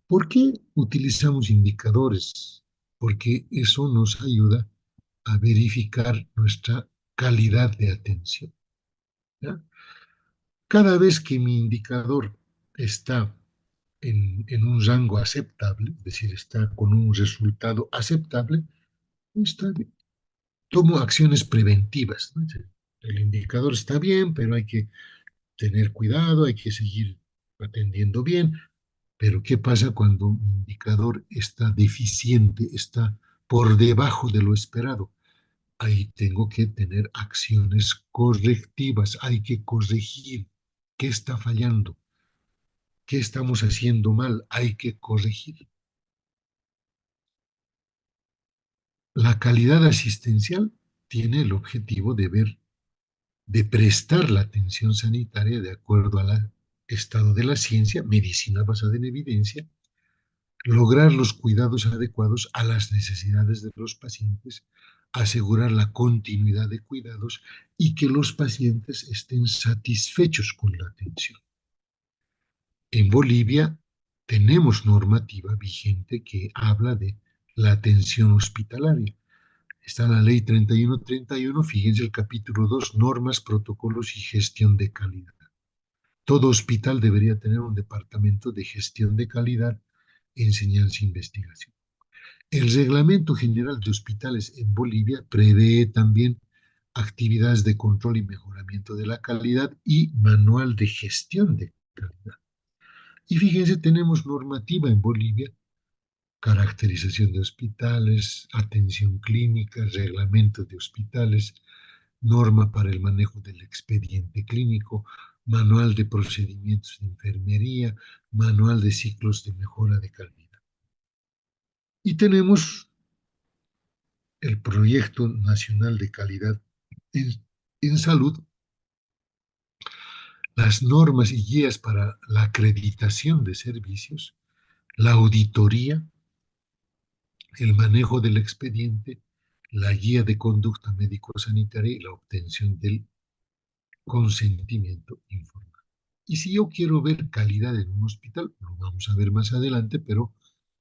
¿Por qué utilizamos indicadores? Porque eso nos ayuda a verificar nuestra calidad de atención, ¿ya? Cada vez que mi indicador está en un rango aceptable, es decir, está con un resultado aceptable, está bien. Tomo acciones preventivas, ¿no? El indicador está bien, pero hay que tener cuidado, hay que seguir atendiendo bien. Pero ¿qué pasa cuando un indicador está deficiente, está por debajo de lo esperado? Ahí tengo que tener acciones correctivas, hay que corregir qué está fallando, qué estamos haciendo mal, hay que corregir. La calidad asistencial tiene el objetivo de prestar la atención sanitaria de acuerdo al estado de la ciencia, medicina basada en evidencia, lograr los cuidados adecuados a las necesidades de los pacientes, asegurar la continuidad de cuidados y que los pacientes estén satisfechos con la atención. En Bolivia tenemos normativa vigente que habla de la atención hospitalaria. Está la ley 3131, fíjense el capítulo 2, normas, protocolos y gestión de calidad. Todo hospital debería tener un departamento de gestión de calidad, enseñanza e investigación. El Reglamento General de Hospitales en Bolivia prevé también actividades de control y mejoramiento de la calidad y manual de gestión de calidad. Y fíjense, tenemos normativa en Bolivia, caracterización de hospitales, atención clínica, reglamento de hospitales, norma para el manejo del expediente clínico, manual de procedimientos de enfermería, manual de ciclos de mejora de calidad. Y tenemos el Proyecto Nacional de Calidad en Salud, las normas y guías para la acreditación de servicios, la auditoría, el manejo del expediente, la guía de conducta médico-sanitaria y la obtención del consentimiento informado. Y si yo quiero ver calidad en un hospital, lo vamos a ver más adelante, pero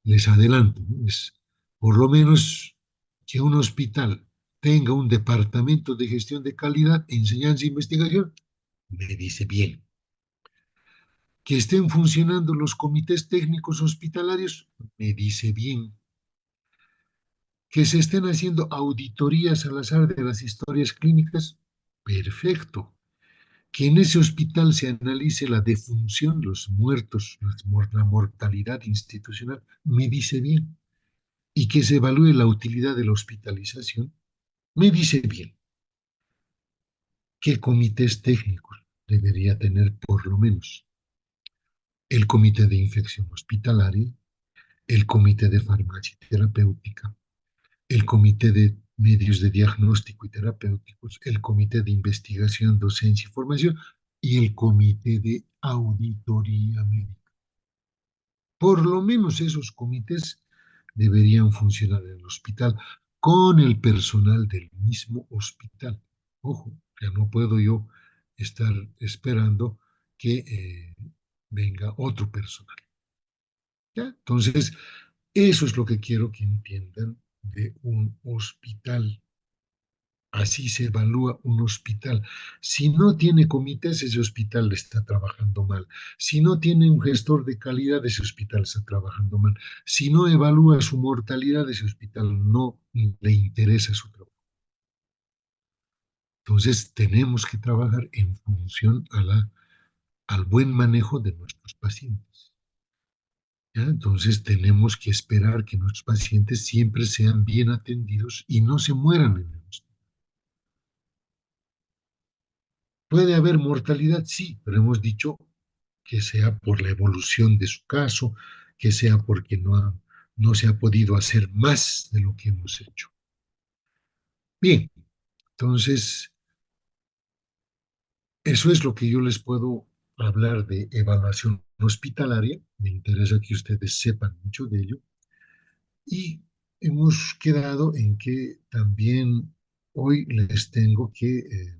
les adelanto, ¿no? Es por lo menos que un hospital tenga un departamento de gestión de calidad, enseñanza e investigación, me dice bien. Que estén funcionando los comités técnicos hospitalarios, me dice bien. Que se estén haciendo auditorías al azar de las historias clínicas, perfecto. Que en ese hospital se analice la defunción, los muertos, la mortalidad institucional, me dice bien. Y que se evalúe la utilidad de la hospitalización, me dice bien. ¿Qué comités técnicos debería tener por lo menos? El comité de infección hospitalaria, el comité de farmacia terapéutica, el comité de medios de diagnóstico y terapéuticos, el comité de investigación, docencia y formación y el comité de auditoría médica. Por lo menos esos comités deberían funcionar en el hospital con el personal del mismo hospital. Ojo, ya no puedo yo estar esperando que venga otro personal. ¿Ya? Entonces, eso es lo que quiero que entiendan de un hospital. Así se evalúa un hospital. Si no tiene comités, ese hospital está trabajando mal. Si no tiene un gestor de calidad, ese hospital está trabajando mal. Si no evalúa su mortalidad, ese hospital no le interesa su trabajo. Entonces, tenemos que trabajar en función al buen manejo de nuestros pacientes. ¿Ya? Entonces, tenemos que esperar que nuestros pacientes siempre sean bien atendidos y no se mueran en el hospital. ¿Puede haber mortalidad? Sí, pero hemos dicho que sea por la evolución de su caso, que sea porque no se ha podido hacer más de lo que hemos hecho. Bien, entonces, eso es lo que yo les puedo hablar de evaluación hospitalaria. Me interesa que ustedes sepan mucho de ello. Y hemos quedado en que también hoy les tengo que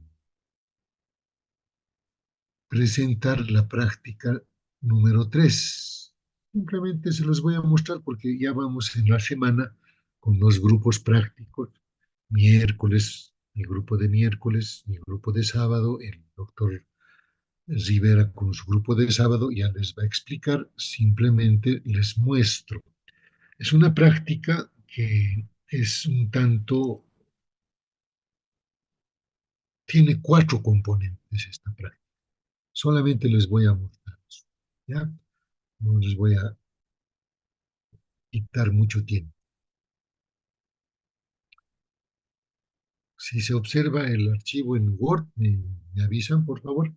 presentar la práctica número 3. Simplemente se los voy a mostrar porque ya vamos en la semana con los grupos prácticos. Miércoles, mi grupo de miércoles, mi grupo de sábado, el doctor Rivera con su grupo de sábado ya les va a explicar, simplemente les muestro. Es una práctica que es un tanto, tiene 4 componentes esta práctica. Solamente les voy a mostrar eso, ¿ya? No les voy a quitar mucho tiempo. Si se observa el archivo en Word, me avisan, por favor.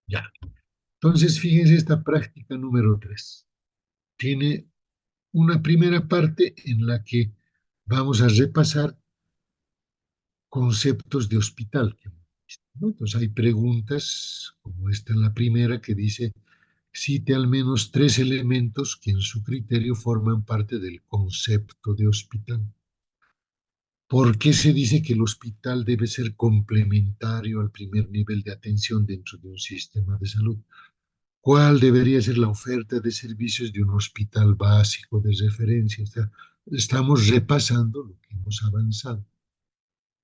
Ya. Entonces, fíjense esta práctica número 3. Tiene una primera parte en la que vamos a repasar conceptos de hospital, ¿no? Entonces, hay preguntas, como esta en la primera, que dice, cite al menos 3 elementos que en su criterio forman parte del concepto de hospital. ¿Por qué se dice que el hospital debe ser complementario al primer nivel de atención dentro de un sistema de salud? ¿Cuál debería ser la oferta de servicios de un hospital básico de referencia? Estamos repasando lo que hemos avanzado.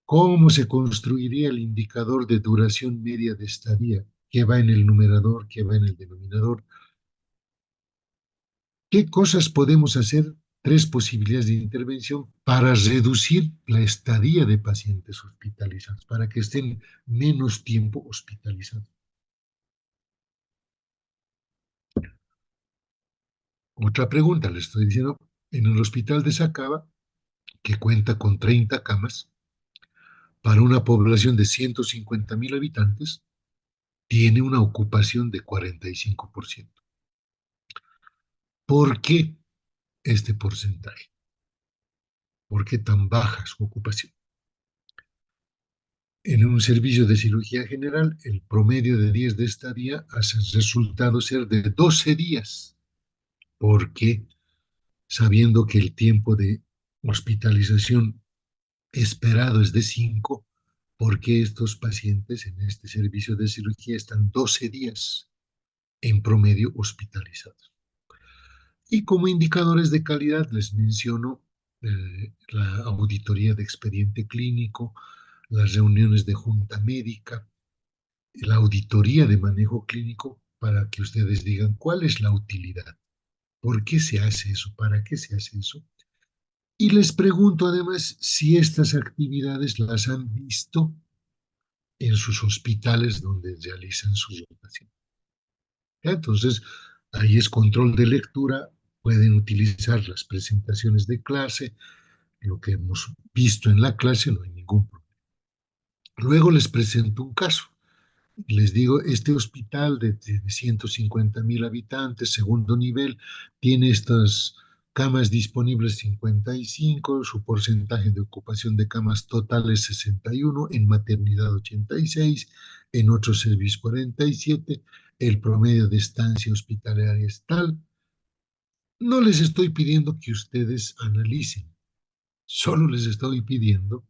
¿Cómo se construiría el indicador de duración media de estadía? ¿Qué va en el numerador? ¿Qué va en el denominador? ¿Qué cosas podemos hacer? Tres posibilidades de intervención para reducir la estadía de pacientes hospitalizados, para que estén menos tiempo hospitalizados. Otra pregunta, le estoy diciendo, en el hospital de Sacaba, que cuenta con 30 camas, para una población de 150.000 habitantes, tiene una ocupación de 45%. ¿Por qué este porcentaje? ¿Por qué tan baja su ocupación? En un servicio de cirugía general, el promedio de días de estadía ha resultado ser de 12 días, porque sabiendo que el tiempo de hospitalización esperado es de 5, porque estos pacientes en este servicio de cirugía están 12 días en promedio hospitalizados. Y como indicadores de calidad les menciono la auditoría de expediente clínico, las reuniones de junta médica, la auditoría de manejo clínico, para que ustedes digan cuál es la utilidad, por qué se hace eso, para qué se hace eso. Y les pregunto además si estas actividades las han visto en sus hospitales donde realizan su rotación. Entonces, ahí es control de lectura, pueden utilizar las presentaciones de clase, lo que hemos visto en la clase, no hay ningún problema. Luego les presento un caso. Les digo, este hospital de 150.000 habitantes, segundo nivel, tiene estas camas disponibles 55, su porcentaje de ocupación de camas total es 61, en maternidad 86, en otros servicios 47, el promedio de estancia hospitalaria es tal. No les estoy pidiendo que ustedes analicen, solo les estoy pidiendo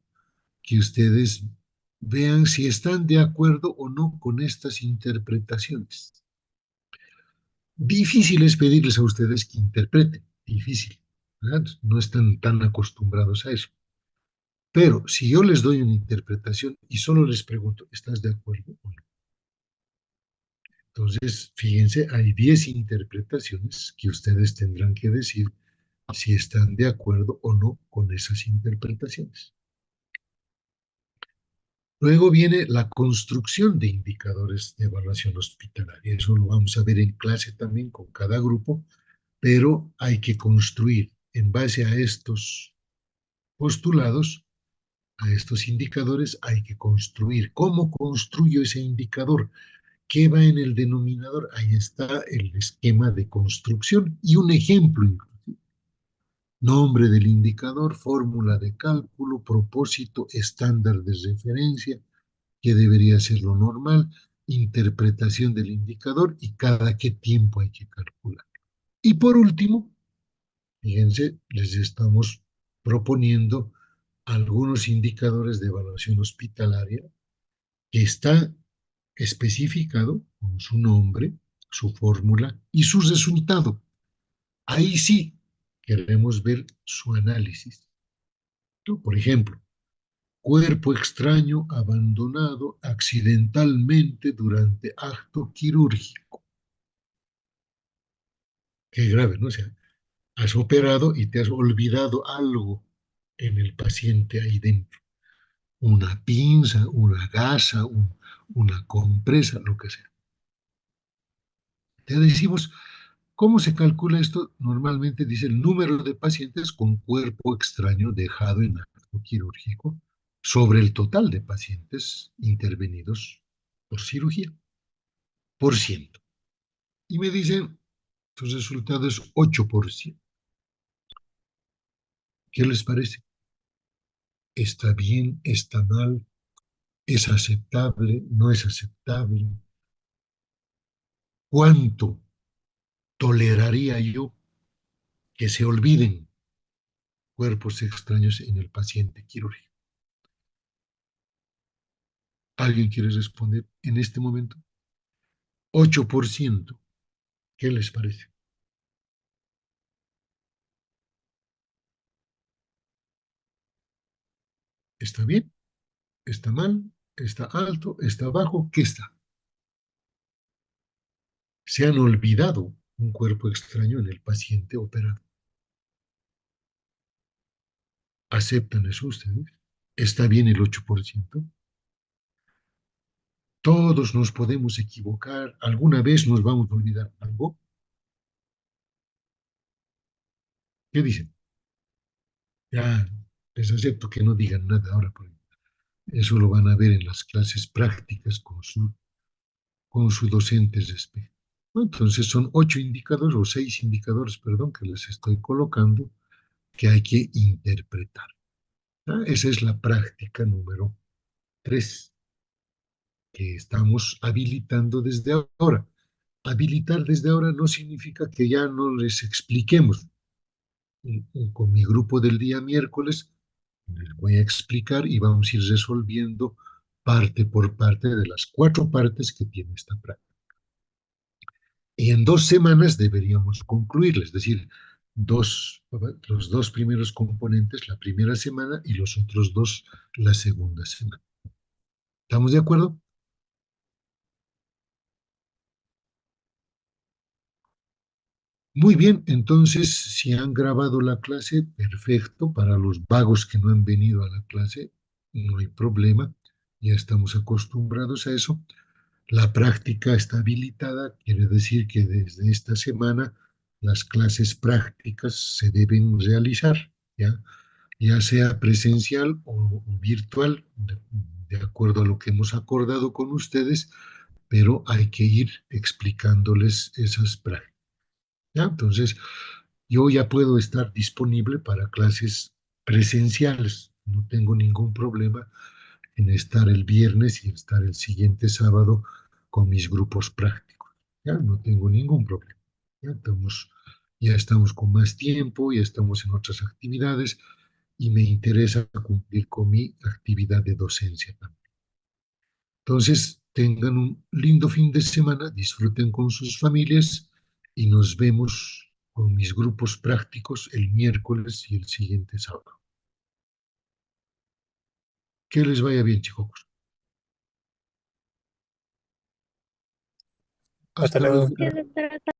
que ustedes vean si están de acuerdo o no con estas interpretaciones. Difícil es pedirles a ustedes que interpreten, difícil, ¿verdad? No están tan acostumbrados a eso. Pero si yo les doy una interpretación y solo les pregunto, ¿estás de acuerdo o no? Entonces, fíjense, hay 10 interpretaciones que ustedes tendrán que decir si están de acuerdo o no con esas interpretaciones. Luego viene la construcción de indicadores de evaluación hospitalaria. Eso lo vamos a ver en clase también con cada grupo, pero hay que construir en base a estos postulados, a estos indicadores, hay que construir. ¿Cómo construyo ese indicador? ¿Qué va en el denominador? Ahí está el esquema de construcción y un ejemplo inclusive. Nombre del indicador, fórmula de cálculo, propósito, estándar de referencia, que debería ser lo normal, interpretación del indicador y cada qué tiempo hay que calcular. Y por último, fíjense, les estamos proponiendo algunos indicadores de evaluación hospitalaria que está especificado con su nombre, su fórmula y su resultado. Ahí sí queremos ver su análisis. Por ejemplo, cuerpo extraño abandonado accidentalmente durante acto quirúrgico. Qué grave, ¿no? O sea, has operado y te has olvidado algo en el paciente ahí dentro. Una pinza, una gasa, una compresa, lo que sea. Te decimos, ¿cómo se calcula esto? Normalmente dice el número de pacientes con cuerpo extraño dejado en acto quirúrgico sobre el total de pacientes intervenidos por cirugía, por ciento. Y me dicen, tu resultado es 8%. ¿Qué les parece? ¿Está bien? ¿Está mal? ¿Es aceptable? ¿No es aceptable? ¿Cuánto toleraría yo que se olviden cuerpos extraños en el paciente quirúrgico? ¿Alguien quiere responder en este momento? 8%. ¿Qué les parece? ¿Está bien? ¿Está mal? ¿Está alto? ¿Está bajo? ¿Qué está? Se han olvidado un cuerpo extraño en el paciente operado. ¿Aceptan eso ustedes? ¿Está bien el 8%? Todos nos podemos equivocar. ¿Alguna vez nos vamos a olvidar algo? ¿Qué dicen? Ya, les acepto que no digan nada ahora, porque eso lo van a ver en las clases prácticas con su docente de espejo. ¿No? Entonces son 8 indicadores o 6 indicadores, perdón, que les estoy colocando que hay que interpretar. ¿Ah? Esa es la práctica número 3 que estamos habilitando desde ahora. Habilitar desde ahora no significa que ya no les expliquemos. Con mi grupo del día miércoles les voy a explicar y vamos a ir resolviendo parte por parte de las 4 partes que tiene esta práctica. Y en 2 semanas deberíamos concluirla, es decir, los 2 primeros componentes la primera semana y los otros 2 la segunda semana. ¿Estamos de acuerdo? Muy bien, entonces si han grabado la clase, perfecto. Para los vagos que no han venido a la clase, no hay problema. Ya estamos acostumbrados a eso. La práctica está habilitada, quiere decir que desde esta semana las clases prácticas se deben realizar, ¿ya? Ya sea presencial o virtual, de acuerdo a lo que hemos acordado con ustedes, pero hay que ir explicándoles esas prácticas. ¿Ya? Entonces, yo ya puedo estar disponible para clases presenciales. No tengo ningún problema en estar el viernes y estar el siguiente sábado con mis grupos prácticos. Ya no tengo ningún problema. Ya estamos con más tiempo, ya estamos en otras actividades y me interesa cumplir con mi actividad de docencia también. Entonces, tengan un lindo fin de semana, disfruten con sus familias y nos vemos con mis grupos prácticos el miércoles y el siguiente sábado. Que les vaya bien, chicos.
Hasta
Hasta
luego,
luego.
doctor.